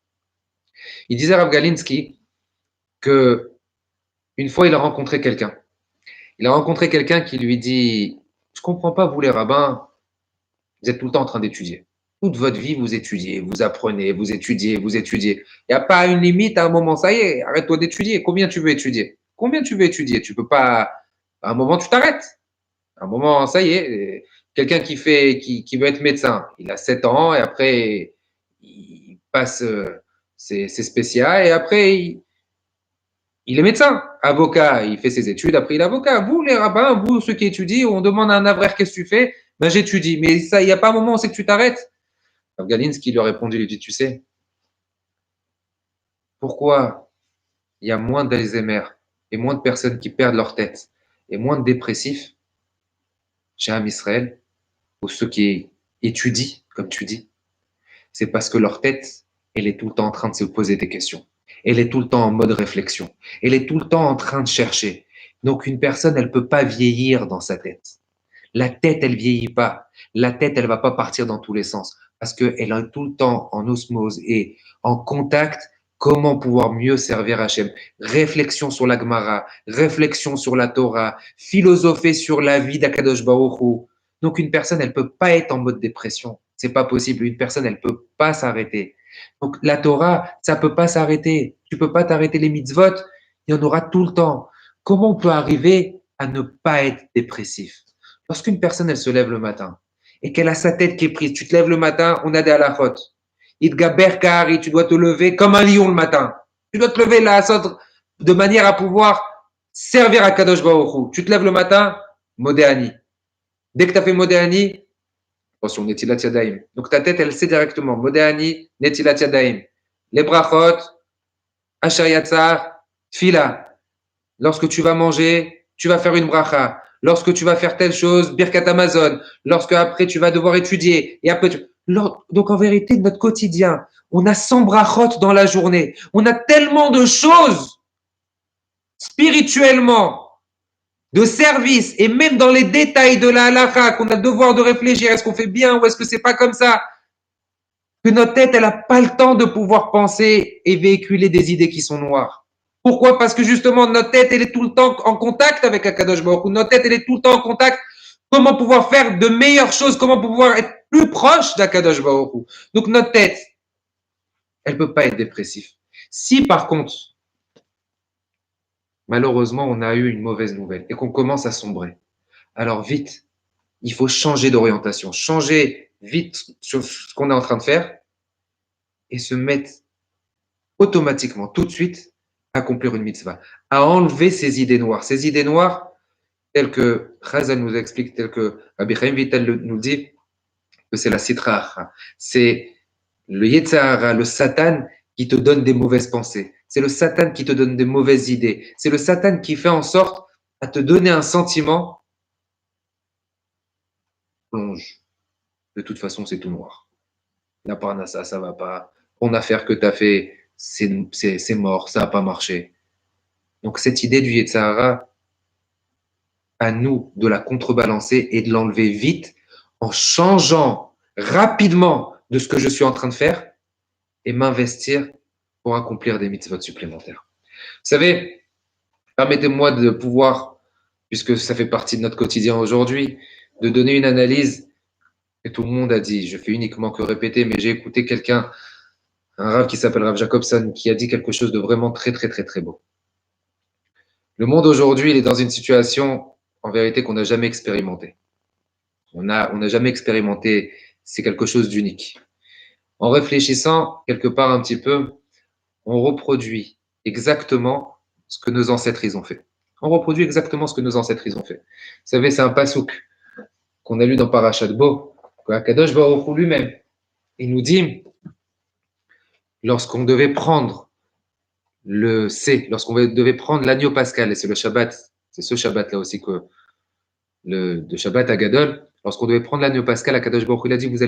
Il disait à Rav Galinsky que une fois, il a rencontré quelqu'un. Il a rencontré quelqu'un qui lui dit, je comprends pas, vous les rabbins, vous êtes tout le temps en train d'étudier. Toute votre vie, vous étudiez, vous apprenez, vous étudiez, vous étudiez. Il n'y a pas une limite à un moment, ça y est, arrête-toi d'étudier. Combien tu veux étudier? Combien tu veux étudier? Tu peux pas, à un moment, tu t'arrêtes. À un moment, ça y est, quelqu'un qui veut être médecin, il a 7 ans et après, il passe ses spéciales et après, il est médecin. Avocat, il fait ses études, après il est avocat. Vous, les rabbins, vous, ceux qui étudient, on demande à un avraire qu'est-ce que tu fais? Ben, j'étudie. Mais ça, il n'y a pas un moment où c'est que tu t'arrêtes. Galinski lui a répondu, il lui dit, tu sais, pourquoi il y a moins d'Alzheimer et moins de personnes qui perdent leur tête et moins de dépressifs chez Am Israël, ou ceux qui étudient, comme tu dis? C'est parce que leur tête, elle est tout le temps en train de se poser des questions. Elle est tout le temps en mode réflexion. Elle est tout le temps en train de chercher. Donc une personne, elle peut pas vieillir dans sa tête. La tête, elle vieillit pas. La tête, elle va pas partir dans tous les sens parce qu'elle est tout le temps en osmose et en contact. Comment pouvoir mieux servir Hachem? Réflexion sur la Gemara, réflexion sur la Torah, philosopher sur la vie d'Akadosh Baruch Hu. Donc une personne, elle peut pas être en mode dépression. C'est pas possible. Une personne, elle peut pas s'arrêter. Donc la Torah, ça peut pas s'arrêter. Tu peux pas t'arrêter les mitzvot. Il y en aura tout le temps. Comment on peut arriver à ne pas être dépressif? Lorsqu'une personne, elle se lève le matin et qu'elle a sa tête qui est prise, tu te lèves le matin, on a des halachot. Idgaber Kahari, tu dois te lever comme un lion le matin. Tu dois te lever là, de manière à pouvoir servir à Kadosh Baruch Hu. Tu te lèves le matin, Modéani. Dès que tu as fait Modéani, attention, Netilat Yadayim. Donc ta tête, elle sait directement. Modéani, Netilat Yadayim. Les brachot, Asher Yatzar, Tfila. Lorsque tu vas manger, tu vas faire une bracha. Lorsque tu vas faire telle chose, Birkat Amazon. Lorsque après tu vas devoir étudier. Et après Donc en vérité, notre quotidien, on a 100 brachot dans la journée. On a tellement de choses spirituellement, de service, et même dans les détails de la halakha, qu'on a le devoir de réfléchir, est-ce qu'on fait bien ou est-ce que c'est pas comme ça, que notre tête, elle n'a pas le temps de pouvoir penser et véhiculer des idées qui sont noires. Pourquoi? Parce que justement, notre tête, elle est tout le temps en contact avec Akadosh Baruch Hu. Notre tête, elle est tout le temps en contact. Comment pouvoir faire de meilleures choses? Comment pouvoir être plus proche d'Akadosh Baruch Hu? Donc, notre tête, elle peut pas être dépressive. Si par contre, malheureusement, on a eu une mauvaise nouvelle et qu'on commence à sombrer, alors vite, il faut changer d'orientation, changer vite sur ce qu'on est en train de faire et se mettre automatiquement, tout de suite, à accomplir une mitzvah, à enlever ces idées noires. Ces idées noires, telles que Chazal nous explique, telles que Rabbi Chaim Vital nous dit, que c'est la Sitra Achra. C'est le Yetzirah, le Satan qui te donne des mauvaises pensées. C'est le Satan qui te donne des mauvaises idées. C'est le Satan qui fait en sorte à te donner un sentiment. Plonge. De toute façon, c'est tout noir. La parnassa, ça va pas. Ton affaire que tu as fait, c'est mort, ça n'a pas marché. Donc, cette idée du Yetzirah, à nous de la contrebalancer et de l'enlever vite en changeant rapidement de ce que je suis en train de faire et m'investir pour accomplir des mitzvot supplémentaires. Vous savez, permettez-moi de pouvoir, puisque ça fait partie de notre quotidien aujourd'hui, de donner une analyse que tout le monde a dit. Je fais uniquement que répéter, mais j'ai écouté quelqu'un, un Rav qui s'appelle Rav Jacobson, qui a dit quelque chose de vraiment très, très, très, très beau. Le monde aujourd'hui, il est dans une situation, en vérité, qu'on n'a jamais expérimentée. On n'a jamais expérimenté, c'est quelque chose d'unique. En réfléchissant quelque part un petit peu, on reproduit exactement ce que nos ancêtres ils ont fait. On reproduit exactement ce que nos ancêtres ils ont fait. Vous savez, c'est un pasouk qu'on a lu dans Parashat Bo, que Kadosh Baruch Hu lui-même, il nous dit, lorsqu'on devait prendre lorsqu'on devait prendre l'agneau pascal, et c'est le Shabbat, c'est ce Shabbat-là aussi que de Shabbat à Gadol, lorsqu'on devait prendre l'agneau pascal, à Kadosh Baruch Hu, il a dit, vous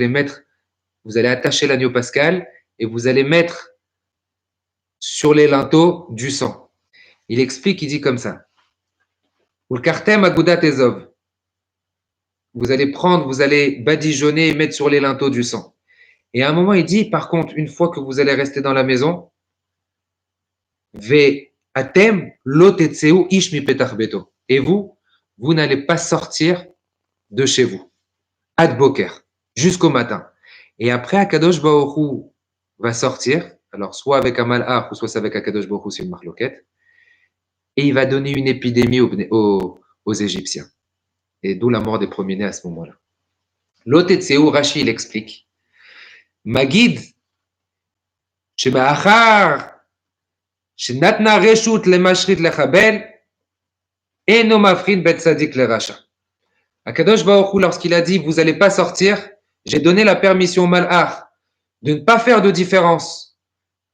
allez attacher l'agneau pascal et vous allez mettre sur les linteaux du sang. Il explique, il dit comme ça. Vous allez badigeonner et mettre sur les linteaux du sang. Et à un moment, il dit, par contre, une fois que vous allez rester dans la maison, et vous n'allez pas sortir de chez vous, ad boker, jusqu'au matin. Et après, Akadosh Baruch Hu va sortir, alors soit avec un malach, ou soit avec Akadosh Baruch Hu, c'est une marloquette, et il va donner une épidémie aux Égyptiens. Et d'où la mort des premiers-nés à ce moment-là. L'Otetseu, Rashi, il explique, Magid, Shema'achar, Shenatna Reshut le Mashrit le Chabel, Eno Mafrin Bet Sadik le Racha. Akadosh Baruch Hu, lorsqu'il a dit, vous n'allez pas sortir, j'ai donné la permission au malach de ne pas faire de différence,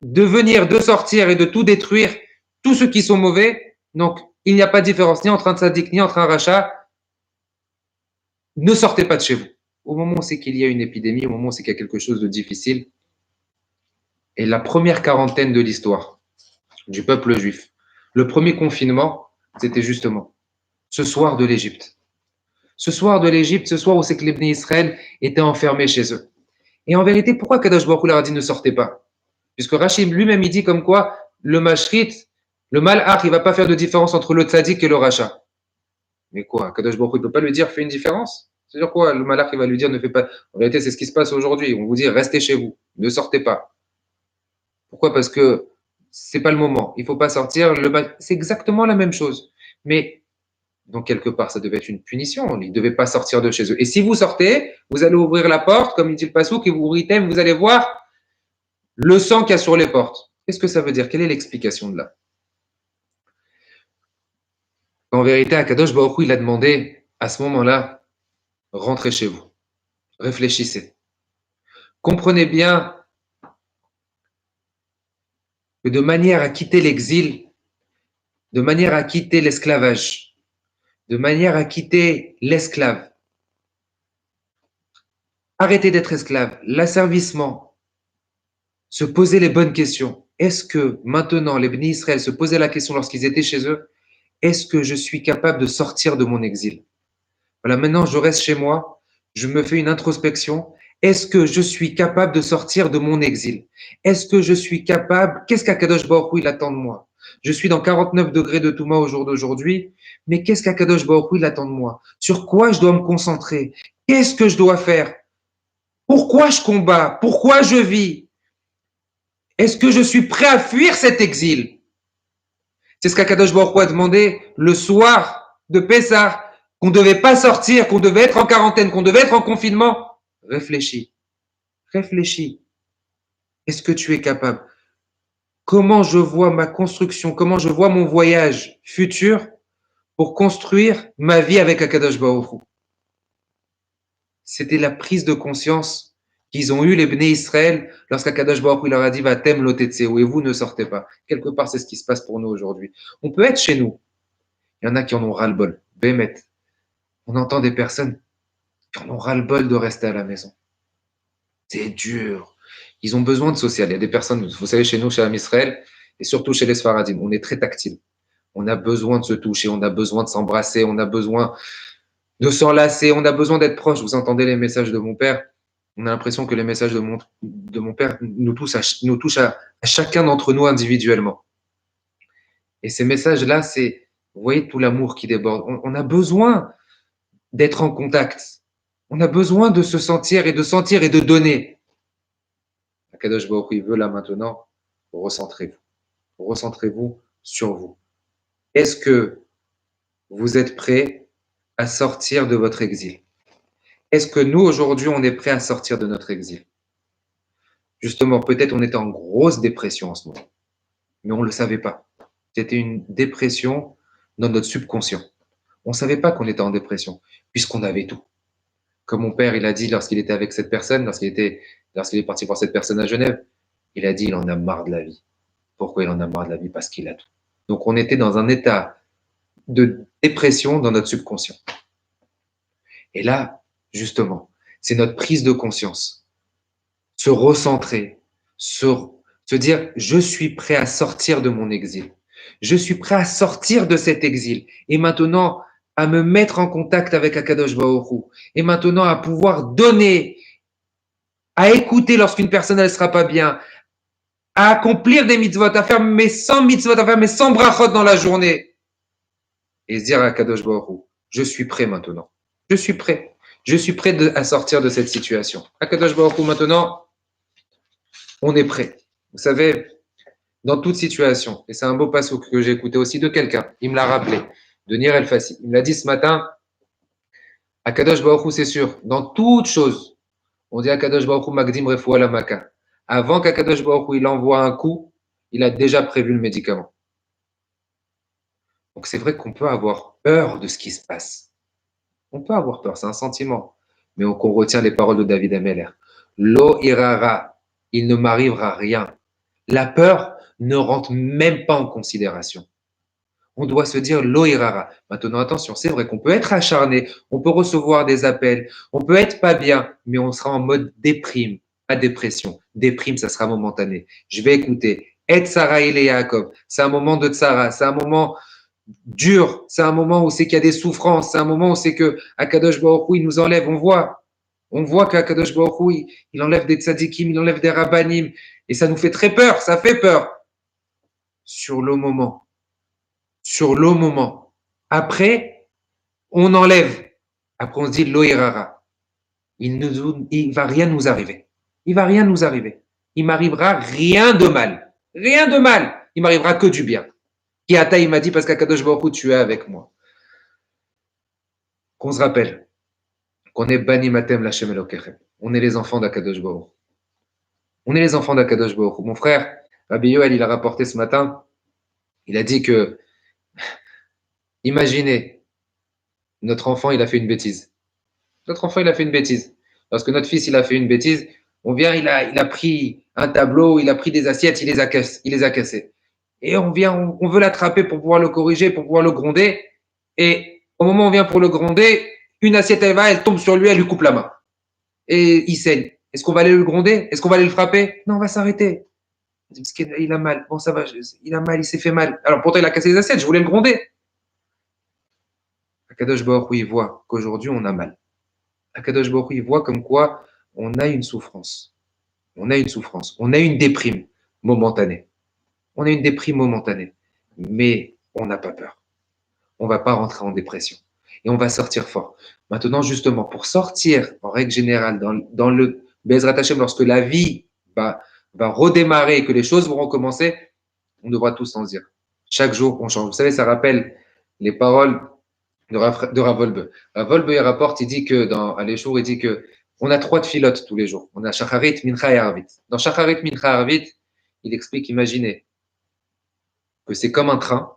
de sortir et de tout détruire, tous ceux qui sont mauvais. Donc, il n'y a pas de différence ni entre un tzaddik ni entre un rachat. Ne sortez pas de chez vous. Au moment où c'est qu'il y a une épidémie, au moment où c'est qu'il y a quelque chose de difficile, et la première quarantaine de l'histoire du peuple juif, le premier confinement, c'était justement ce soir de l'Égypte. Ce soir de l'Égypte, ce soir où c'est que les Bnei Israël étaient enfermés chez eux. Et en vérité, pourquoi Kadosh Baruch Hu leur a dit ne sortez pas? Puisque Rachid lui-même, il dit comme quoi le mashrit, le malach, il ne va pas faire de différence entre le tzaddik et le rachat. Mais quoi, Kadosh Baruch Hu ne peut pas lui dire fais une différence? C'est-à-dire quoi? Le malach, il va lui dire ne fais pas. En réalité, c'est ce qui se passe aujourd'hui. On vous dit restez chez vous, ne sortez pas. Pourquoi? Parce que c'est pas le moment. Il faut pas sortir. C'est exactement la même chose. Mais donc quelque part, ça devait être une punition. Ils ne devaient pas sortir de chez eux. Et si vous sortez, vous allez ouvrir la porte, comme il dit le pasouk, et vous ouvrez, vous allez voir le sang qu'il y a sur les portes. Qu'est-ce que ça veut dire? Quelle est l'explication de là? En vérité, Akadosh Baruch Hu, il a demandé à ce moment-là, rentrez chez vous, réfléchissez. Comprenez bien que de manière à quitter l'exil, de manière à quitter l'esclavage, de manière à quitter l'esclave, arrêter d'être esclave, l'asservissement, se poser les bonnes questions. Est-ce que maintenant les Bnei Israël se posaient la question lorsqu'ils étaient chez eux, est-ce que je suis capable de sortir de mon exil? Voilà, maintenant je reste chez moi, je me fais une introspection. Est-ce que je suis capable de sortir de mon exil? Est-ce que je suis capable? Qu'est-ce qu'Akadosh Baruch Hu il attend de moi? Je suis dans 49 degrés de Touma au jour d'aujourd'hui, mais qu'est-ce qu'Akadosh Baruch Hu il attend de moi? Sur quoi je dois me concentrer? Qu'est-ce que je dois faire? Pourquoi je combats? Pourquoi je vis? Est-ce que je suis prêt à fuir cet exil? C'est ce qu'Akadosh Baruch Hu a demandé le soir de Pessah, qu'on ne devait pas sortir, qu'on devait être en quarantaine, qu'on devait être en confinement. Réfléchis, réfléchis. Est-ce que tu es capable? Comment je vois ma construction, comment je vois mon voyage futur pour construire ma vie avec Akadosh Baruch Hu? C'était la prise de conscience qu'ils ont eu les Bnei Israël lorsqu'Akadosh Baruch Hu leur a dit Vatem lo tetseu, et vous ne sortez pas. Quelque part, c'est ce qui se passe pour nous aujourd'hui. On peut être chez nous. Il y en a qui en ont ras-le-bol. Bémet. On entend des personnes qui en ont ras-le-bol de rester à la maison. C'est dur. Ils ont besoin de social. Il y a des personnes, vous savez, chez nous, chez Am Israël, et surtout chez les Sfaradim, on est très tactile. On a besoin de se toucher, on a besoin de s'embrasser, on a besoin de s'enlacer, on a besoin d'être proche. Vous entendez les messages de mon père. On a l'impression que les messages de mon père nous touchent à chacun d'entre nous individuellement. Et ces messages-là, c'est, vous voyez, tout l'amour qui déborde. On a besoin d'être en contact. On a besoin de se sentir et de sentir et de donner. Akadosh Baruch Hu, il veut là maintenant, recentrez-vous. Recentrez-vous sur vous. Est-ce que vous êtes prêts à sortir de votre exil? Est-ce que nous, aujourd'hui, on est prêts à sortir de notre exil? Justement, peut-être on était en grosse dépression en ce moment, mais on ne le savait pas. C'était une dépression dans notre subconscient. On ne savait pas qu'on était en dépression, puisqu'on avait tout. Comme mon père, il a dit lorsqu'il était avec cette personne, lorsqu'il est parti voir cette personne à Genève, il a dit il en a marre de la vie. Pourquoi il en a marre de la vie? Parce qu'il a tout. Donc on était dans un état de dépression dans notre subconscient. Et là, justement, c'est notre prise de conscience. Se recentrer, se dire je suis prêt à sortir de mon exil. Je suis prêt à sortir de cet exil. Et maintenant, à me mettre en contact avec Akadosh Baruch Hu. Et maintenant, à pouvoir donner, à écouter lorsqu'une personne ne sera pas bien, à accomplir des mitzvot, à faire mes 100 mitzvot, à faire mes 100 brachot dans la journée. Et se dire à Akadosh Baruch Hu, je suis prêt maintenant. Je suis prêt. Je suis prêt à sortir de cette situation. Akadosh Baruch Hu, maintenant, on est prêt. Vous savez, dans toute situation, et c'est un beau passouk que j'ai écouté aussi de quelqu'un, il me l'a rappelé, de Nir El Fassi. Il me l'a dit ce matin, Akadosh Baruch Hu, c'est sûr, dans toute chose, on dit Akadosh Baruch Hu Magdim Refoua la Maka. Avant qu'Akadosh Baruch Hu il envoie un coup, il a déjà prévu le médicament. Donc c'est vrai qu'on peut avoir peur de ce qui se passe. On peut avoir peur, c'est un sentiment. Mais qu'on retient les paroles de David Ameller. Lo irara, il ne m'arrivera rien. La peur ne rentre même pas en considération. On doit se dire lo irara. Maintenant, attention, c'est vrai qu'on peut être acharné, on peut recevoir des appels, on peut être pas bien, mais on sera en mode déprime, pas dépression. Déprime, ça sera momentané. Je vais écouter. Et Sarah et Yaakov, c'est un moment de Tsara, c'est un moment dur, c'est un moment où c'est qu'il y a des souffrances, c'est un moment où c'est que Akadosh Baruch Hu, il nous enlève, on voit qu'Akadosh Baruch Hu, il enlève des tzadikim, il enlève des rabbanim, et ça nous fait très peur, ça fait peur. Sur le moment. Sur le moment. Après, on enlève. Après, on se dit l'oirara. Il ne va rien nous arriver. Il va rien nous arriver. Il m'arrivera rien de mal. Rien de mal. Il m'arrivera que du bien. Kiata, il m'a dit, parce qu'Akadosh Baruch Hu, tu es avec moi. Qu'on se rappelle qu'on est Bani Matem Lachem Elokechem. On est les enfants d'Akadosh Baruch Hu. On est les enfants d'Akadosh Baruch Hu. Mon frère, Rabbi Yoel, il a rapporté ce matin, il a dit que, imaginez, notre enfant, il a fait une bêtise. Notre enfant, il a fait une bêtise. Parce que notre fils, il a fait une bêtise. On vient, il a pris un tableau, il a pris des assiettes, il les a cassées. Et on vient, on veut l'attraper pour pouvoir le corriger, pour pouvoir le gronder. Et au moment où on vient pour le gronder, une assiette, elle tombe sur lui, elle lui coupe la main. Et il saigne. Est-ce qu'on va aller le gronder? Est-ce qu'on va aller le frapper? Non, on va s'arrêter. Il a mal. Bon, ça va, il a mal, il s'est fait mal. Alors pourtant, il a cassé les assiettes, je voulais le gronder. Akadosh Baruch Hu, il voit qu'aujourd'hui, on a mal. Akadosh Baruch Hu, il voit comme quoi on a une souffrance. On a une souffrance. On a une déprime momentanée. On a une déprime momentanée. Mais on n'a pas peur. On ne va pas rentrer en dépression. Et on va sortir fort. Maintenant, justement, pour sortir, en règle générale, dans le Bezrat Hashem, lorsque la vie va redémarrer et que les choses vont recommencer, on devra tous en dire. Chaque jour, on change. Vous savez, ça rappelle les paroles de Ravolbe. Ravolbe, il rapporte, il dit que dans Aléchour, il dit que on a 3 filotes tous les jours. On a Shacharit, Mincha et Arvit. Dans Shacharit, Mincha et Arvit, il explique, imaginez, que c'est comme un train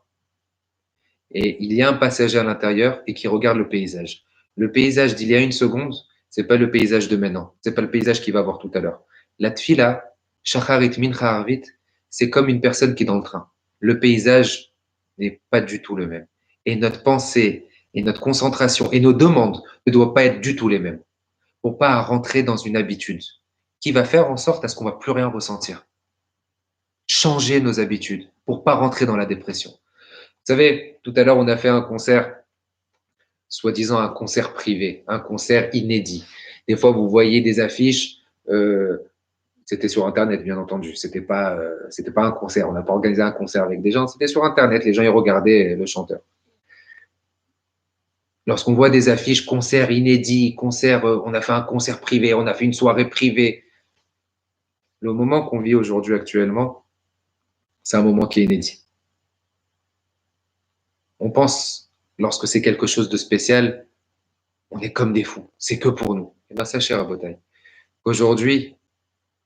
et il y a un passager à l'intérieur et qui regarde le paysage. Le paysage d'il y a une seconde, c'est pas le paysage de maintenant. C'est pas le paysage qu'il va voir tout à l'heure. La tfila, Shacharit, Mincha, Arvit, c'est comme une personne qui est dans le train. Le paysage n'est pas du tout le même. Et notre pensée et notre concentration et nos demandes ne doivent pas être du tout les mêmes. Pour pas rentrer dans une habitude qui va faire en sorte à ce qu'on va plus rien ressentir. Changer nos habitudes pour pas rentrer dans la dépression. Vous savez, tout à l'heure, on a fait un concert, soi-disant un concert privé, un concert inédit. Des fois, vous voyez des affiches, c'était sur Internet, bien entendu. C'était pas un concert. On n'a pas organisé un concert avec des gens. C'était sur Internet. Les gens, ils regardaient le chanteur. Lorsqu'on voit des affiches, concert inédit, concert, on a fait un concert privé, on a fait une soirée privée. Le moment qu'on vit aujourd'hui actuellement, c'est un moment qui est inédit. On pense, lorsque c'est quelque chose de spécial, on est comme des fous. C'est que pour nous. Et bien, sachez, Rabotai, qu'aujourd'hui,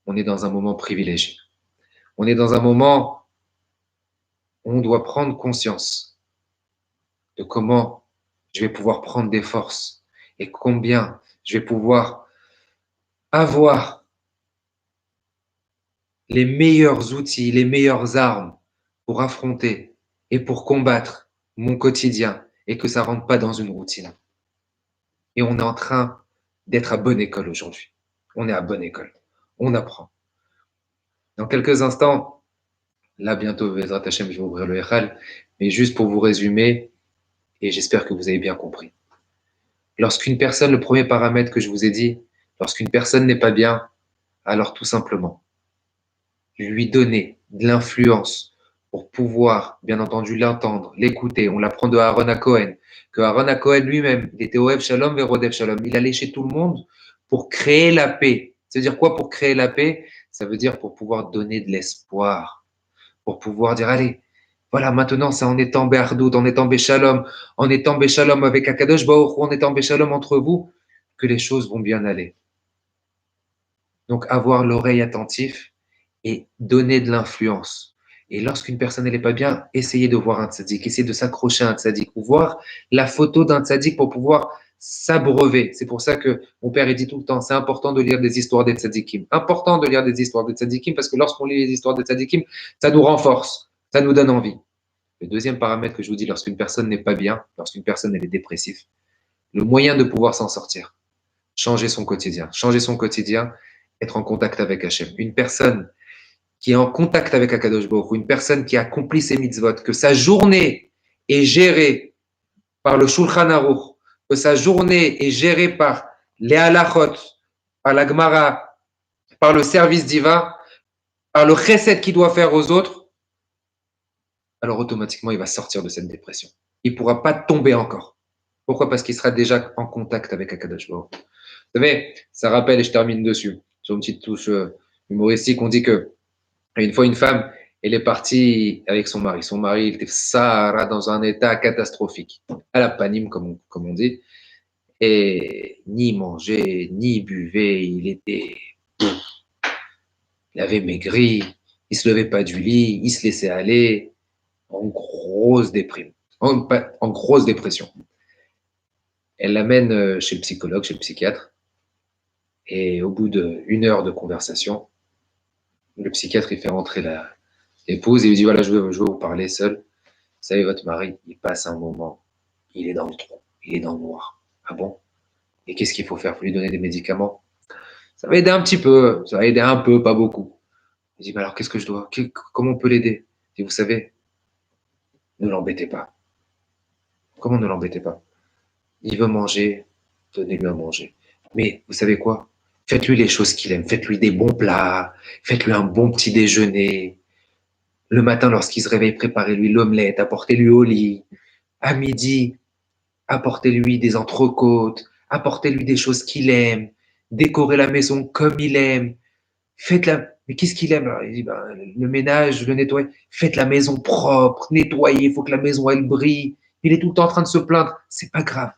on est dans un moment privilégié. On est dans un moment où on doit prendre conscience de comment je vais pouvoir prendre des forces et combien je vais pouvoir avoir les meilleurs outils, les meilleures armes pour affronter et pour combattre mon quotidien et que ça rentre pas dans une routine. Et on est en train d'être à bonne école aujourd'hui. On est à bonne école. On apprend. Dans quelques instants, là bientôt, Bezrat Hashem, je vais ouvrir le Echal, mais juste pour vous résumer, et j'espère que vous avez bien compris. Lorsqu'une personne, le premier paramètre que je vous ai dit, lorsqu'une personne n'est pas bien, alors tout simplement, lui donner de l'influence pour pouvoir, bien entendu, l'entendre, l'écouter. On l'apprend de Aaron à Cohen, que Aaron à Cohen lui-même, il était Oev Shalom vers Odev Shalom. Il allait chez tout le monde pour créer la paix. Ça veut dire quoi pour créer la paix? Ça veut dire pour pouvoir donner de l'espoir, pour pouvoir dire, allez, voilà, maintenant, c'est en étant Béardout, en étant Béchalom, en étant Béchalom avec Akadosh Baruch Hu, en étant Béchalom entre vous, que les choses vont bien aller. Donc, avoir l'oreille attentive et donner de l'influence. Et lorsqu'une personne n'est pas bien, essayez de voir un tzaddik, essayez de s'accrocher à un tzaddik, ou voir la photo d'un tzaddik pour pouvoir s'abreuver. C'est pour ça que mon père il dit tout le temps, c'est important de lire des histoires des tzaddikim. Important de lire des histoires des tzaddikim parce que lorsqu'on lit les histoires des tzaddikim, ça nous renforce, ça nous donne envie. Le deuxième paramètre que je vous dis, lorsqu'une personne n'est pas bien, lorsqu'une personne elle est dépressive, le moyen de pouvoir s'en sortir, changer son quotidien. Changer son quotidien, être en contact avec Hachem. Une personne qui est en contact avec Akadosh Baruch Hu, une personne qui accomplit ses mitzvot, que sa journée est gérée par le Shulchan Aruch, que sa journée est gérée par les halachot, par la Gemara, par le service divin, par le chesed qu'il doit faire aux autres, alors automatiquement il va sortir de cette dépression. Il ne pourra pas tomber encore. Pourquoi? Parce qu'il sera déjà en contact avec Akadosh Baruch Hu. Vous savez, ça rappelle, et je termine dessus, sur une petite touche humoristique, on dit que une fois, une femme, elle est partie avec son mari. Son mari, il était Sahara dans un état catastrophique, à la panime, comme on dit. Et ni mangeait, ni buvait. Il avait maigri. Il se levait pas du lit. Il se laissait aller en grosse déprime, en grosse dépression. Elle l'amène chez le psychologue, chez le psychiatre. Et au bout d'une heure de conversation, le psychiatre, il fait rentrer l'épouse et lui dit, voilà, je veux vous parler seul. Vous savez, votre mari, il passe un moment, il est dans le trou, il est dans le noir. Ah bon? Et qu'est-ce qu'il faut faire? Il faut lui donner des médicaments. Ça va aider un petit peu, ça va aider un peu, pas beaucoup. Il dit, mais alors qu'est-ce que je dois? Comment on peut l'aider? Et vous savez, ne l'embêtez pas. Comment ne l'embêtez pas? Il veut manger, donnez-lui à manger. Mais vous savez quoi? Faites-lui les choses qu'il aime, faites-lui des bons plats, faites-lui un bon petit déjeuner. Le matin, lorsqu'il se réveille, préparez-lui l'omelette, apportez-lui au lit. À midi, apportez-lui des entrecôtes, apportez-lui des choses qu'il aime, décorez la maison comme il aime. Mais qu'est-ce qu'il aime? Il dit, le ménage, le nettoyer. Faites la maison propre, nettoyez, il faut que la maison, elle brille. Il est tout le temps en train de se plaindre. C'est pas grave.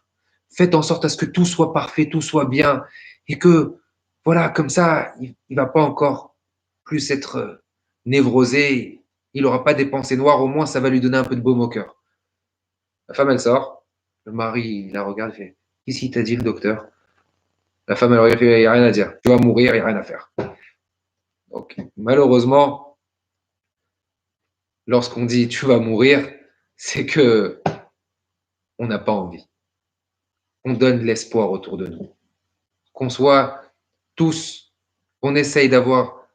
Faites en sorte à ce que tout soit parfait, tout soit bien. Et que, voilà, comme ça, il va pas encore plus être névrosé. Il n'aura pas des pensées noires. Au moins, ça va lui donner un peu de baume au cœur. La femme, elle sort. Le mari, il la regarde, il fait, qu'est-ce qu'il t'a dit, le docteur? La femme, elle regarde, il n'y a rien à dire. Tu vas mourir, il n'y a rien à faire. Donc, malheureusement, lorsqu'on dit tu vas mourir, c'est que on n'a pas envie. On donne l'espoir autour de nous. Qu'on soit tous, qu'on essaye d'avoir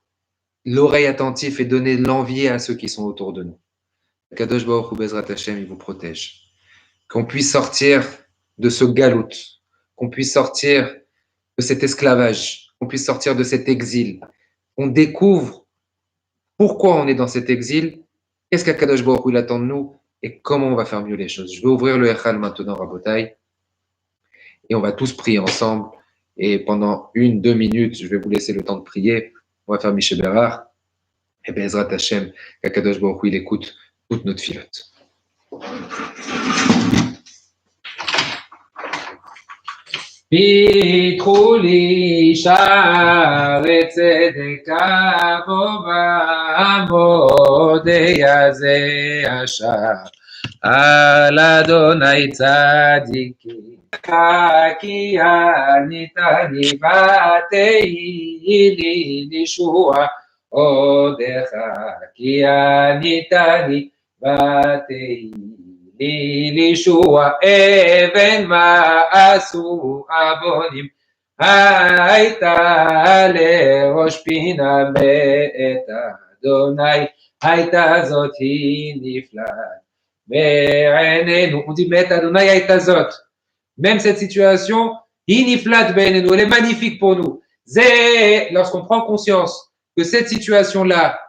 l'oreille attentive et donner l'envie à ceux qui sont autour de nous. Kadosh Baruch Hu Bezrat Hashem, il vous protège. Qu'on puisse sortir de ce galout, qu'on puisse sortir de cet esclavage, qu'on puisse sortir de cet exil. On découvre pourquoi on est dans cet exil, qu'est-ce qu'Akadosh Baruch Hu attend de nous et comment on va faire mieux les choses. Je vais ouvrir le Echal maintenant, Rabotai, et on va tous prier ensemble. Et pendant 1-2 minutes, je vais vous laisser le temps de prier. On va faire Miché Bérard. Et Bezrat Hashem, qu'Akadosh Baruch Hu, il écoute toute notre filote. פיתחו לי שערי צדקה בו בעמודי הזה השער על אדוני צדיקי כי עניתני ותהי לי לישוע עודך כי עניתני ותהי לישוע אבן מעשו עוונים הייתה לראש פינה מאת אדוני הייתה זאת היא נפלאה בעינינו. On dit מאת אדוני הייתה זאת. Même cette situation, היא נפלאת בעינינו, elle est magnifique pour nous. C'est lorsqu'on prend conscience que cette situation-là,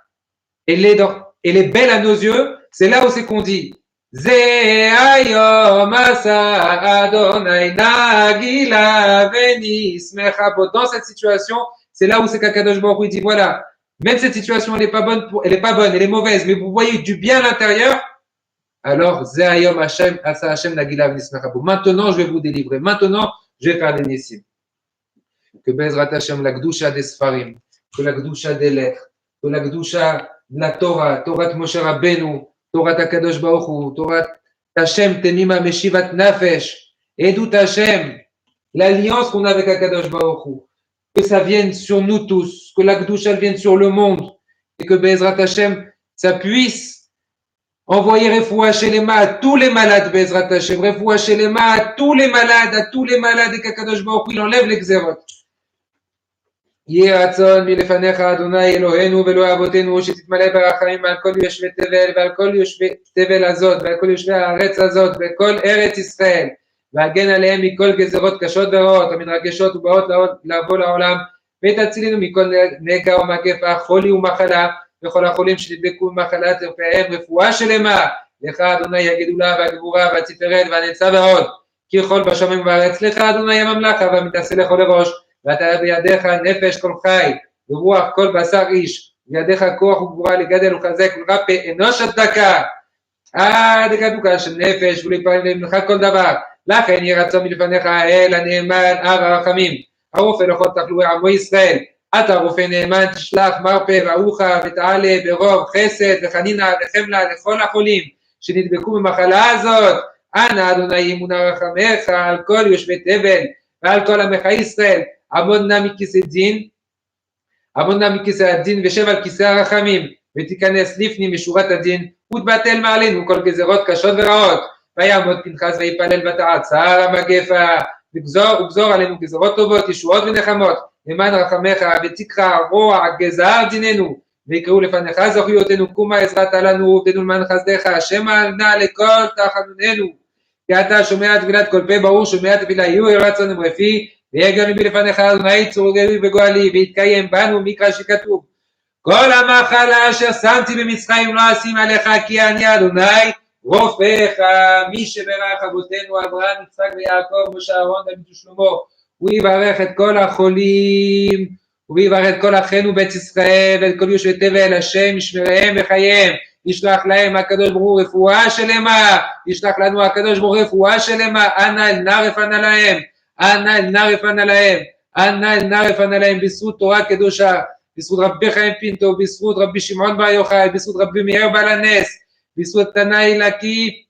elle est belle à nos yeux, c'est là où c'est qu'on dit dans cette situation, c'est là où c'est qu'Akadosh Baruch Hu dit voilà, même cette situation elle est pas bonne, elle est mauvaise, mais vous voyez du bien à l'intérieur. Alors maintenant je vais vous délivrer, maintenant je vais faire des nissim. Que Bezrat Hashem, la Gdusha des Sfarim, que la Gdusha des lettres, que la Gdusha de la Torah, Torah Moshe Rabbeinu, Torah Akadosh Baruch Hu, Torah Hashem Temima Meshivat Nafesh, Edut Hashem, l'alliance qu'on a avec Akadosh Baruch Hu, que ça vienne sur nous tous, que la Gdusha vienne sur le monde, et que Bezrat Hashem, ça puisse envoyer Refoua Shelema à tous les malades, Bezrat Hashem, Refoua Shelema à tous les malades, et qu'Akadosh Baruch Hu, il enlève les xérot. יהי רצון מלפניך אדוני אלוהינו ואלוהי אבותינו שתתמלא ברחמים על כל יושבי תבל ועל כל יושבי תבל הזאת ועל כל יושבי הארץ הזאת וכל ארץ ישראל והגן עליהם מכל גזרות קשות ורעות המתרגשות ובאות לבוא לעולם ותצילנו מכל נגע ומגפה חולי ומחלה וכל החולים שנדבקו במחלת רפאיהם רפואה שלמה לך אדוני הגדולה והגבורה והתפארת והנצח ועוד כי יכול בשמים ובארץ לך אדוני הממלכה והמתעשה לכל ראש ואתה בידיך נפש כל חי ורוח כל בשר איש בידיך כוח וגבורה לגדל ולחזק ולרפא אנוש הצדקה עד גדוקה של נפש ולפעמים למנחה כל דבר לכן יהי רצון מלפניך האל הנאמן אב הרחמים הרופא לכל תחלואי עמו ישראל אתה רופא נאמן תשלח מרפא וארוחה ותעלה ברוב חסד וחנינה וחמלה לכל החולים שנדבקו במחלה הזאת אנא אדוני אמונה רחמך על כל יושבי תבל ועל כל עמך ישראל עמוד נא מכיסא הדין ושב על כיסא הרחמים ותיכנס לפנים משורת הדין ותבטל מעלינו כל גזרות קשות ורעות ויעמוד פנחס ויפלל ותעצר המגפה וגזור עלינו גזרות טובות ישועות ונחמות למען רחמך ותקרא רוע גזר דיננו ויקראו לפניך זכויותינו קומה עזרת לנו ובדנו למען חסדך שמע נא לכל תחנוננו כי אתה שומע תפילת כל פה ברור שומע תפילה יהיו רצון ומרפי ויגן מלפניך אדוני צור גוי וגואלי ויתקיים בנו מקרא שכתוב כל המחלה אשר שמתי במצרים לא אשים עליך כי אני אדוני רופאך מי שברך אבותינו אברהם יצחק ויעקב משה אהרון דוד ושלמה הוא יברך את כל החולים ויברך כל אחינו בית ישראל ואת כל יושבי תבל, השם ישמריהם וחייהם, ישלח להם הקדוש ברוך הוא רפואה שלמה, ישלח לנו הקדוש ברוך הוא רפואה שלמה, אנא אל נא רפנה להם, אנא אל נא רפנה להם, אנא אל נא רפנה להם, בזכות תורה קדושה, בזכות רבי חיים פינטו, בזכות רבי שמעון בר יוחאי, בזכות רבי מאיר בעל הנס, בזכות תנאי לקי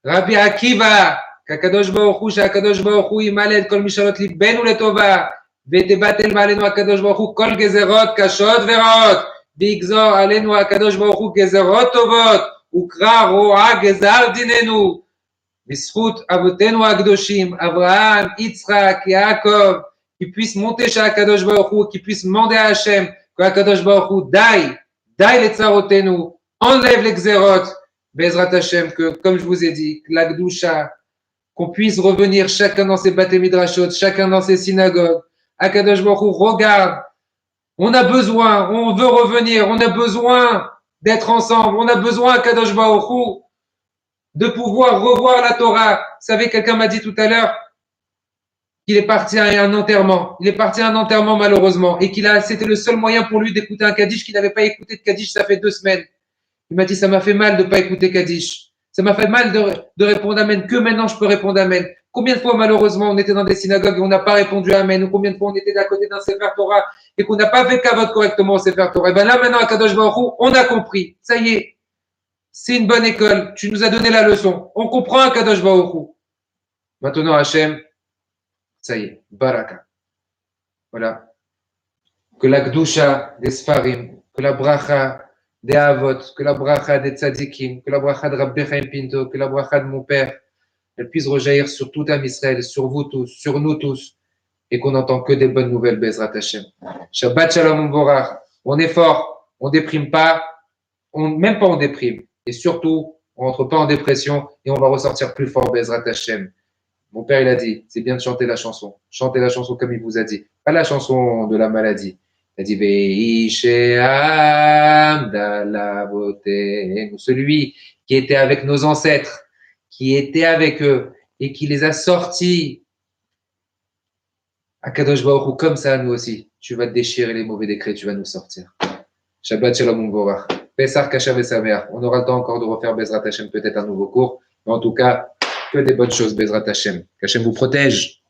רבי עקיבא, כקדוש ברוך הוא, שהקדוש ברוך הוא ימלא את כל משאלות ליבנו לטובה, ותבטל מעלינו הקדוש ברוך הוא כל גזרות קשות ורעות, ויגזור עלינו הקדוש ברוך הוא גזרות טובות, וקרא רוע גזר דיננו, בזכות אבותינו הקדושים, אברהם, יצחק, יעקב, qui puisse monter chez הקדוש ברוך הוא, qui puisse demander à Hachem, que הקדוש ברוך הוא די לצרותינו, enlève les גזרות, Bezrat Hashem, que comme je vous ai dit, la Gdusha, qu'on puisse revenir chacun dans ses Bate Midrashot, chacun dans ses synagogues, Akadosh Baruch Hu, regarde, on a besoin, on veut revenir, on a besoin d'être ensemble, on a besoin, Akadosh Baruch Hu, de pouvoir revoir la Torah. Vous savez, quelqu'un m'a dit tout à l'heure qu'il est parti à un enterrement. Il est parti à un enterrement malheureusement et c'était le seul moyen pour lui d'écouter un Kaddish qu'il n'avait pas écouté de Kaddish, ça fait 2 semaines. Il m'a dit, ça m'a fait mal de ne pas écouter Kaddish. Ça m'a fait mal de répondre Amen. Que maintenant je peux répondre Amen. Combien de fois, malheureusement, on était dans des synagogues et on n'a pas répondu Amen. Ou combien de fois on était à côté d'un Sefer Torah et qu'on n'a pas fait Kavod correctement au Sefer Torah. Et bien là, maintenant, à Kadosh Baruch Hu, on a compris. Ça y est. C'est une bonne école. Tu nous as donné la leçon. On comprend à Kadosh Baruch Hu. Maintenant, Hachem, ça y est. Baraka. Voilà. Que la Gdusha des Sfarim, que la Bracha des Avot, que la bracha des Tzadikim, que la bracha de Rabbi Chaim Pinto, que la bracha de mon père, elle puisse rejaillir sur tout Am Israël, sur vous tous, sur nous tous, et qu'on n'entend que des bonnes nouvelles, Bezrat Hashem. Shabbat Shalom Borach. On est fort, on déprime pas, même pas on déprime, et surtout, on rentre pas en dépression, et on va ressortir plus fort, Bezrat Hashem. Mon père, il a dit, c'est bien de chanter la chanson. Chantez la chanson comme il vous a dit, pas la chanson de la maladie. Il a dit, celui qui était avec nos ancêtres, qui était avec eux et qui les a sortis. Akadosh Baruch Hu, comme ça, nous aussi, tu vas déchirer les mauvais décrets, tu vas nous sortir. Shabbat Shalom U'Vorach. Pesach Kashav et Sameach. On aura le temps encore de refaire Bezrat Hashem, peut-être un nouveau cours. Mais en tout cas, que des bonnes choses, Bezrat Hashem. Qu'Hashem vous protège.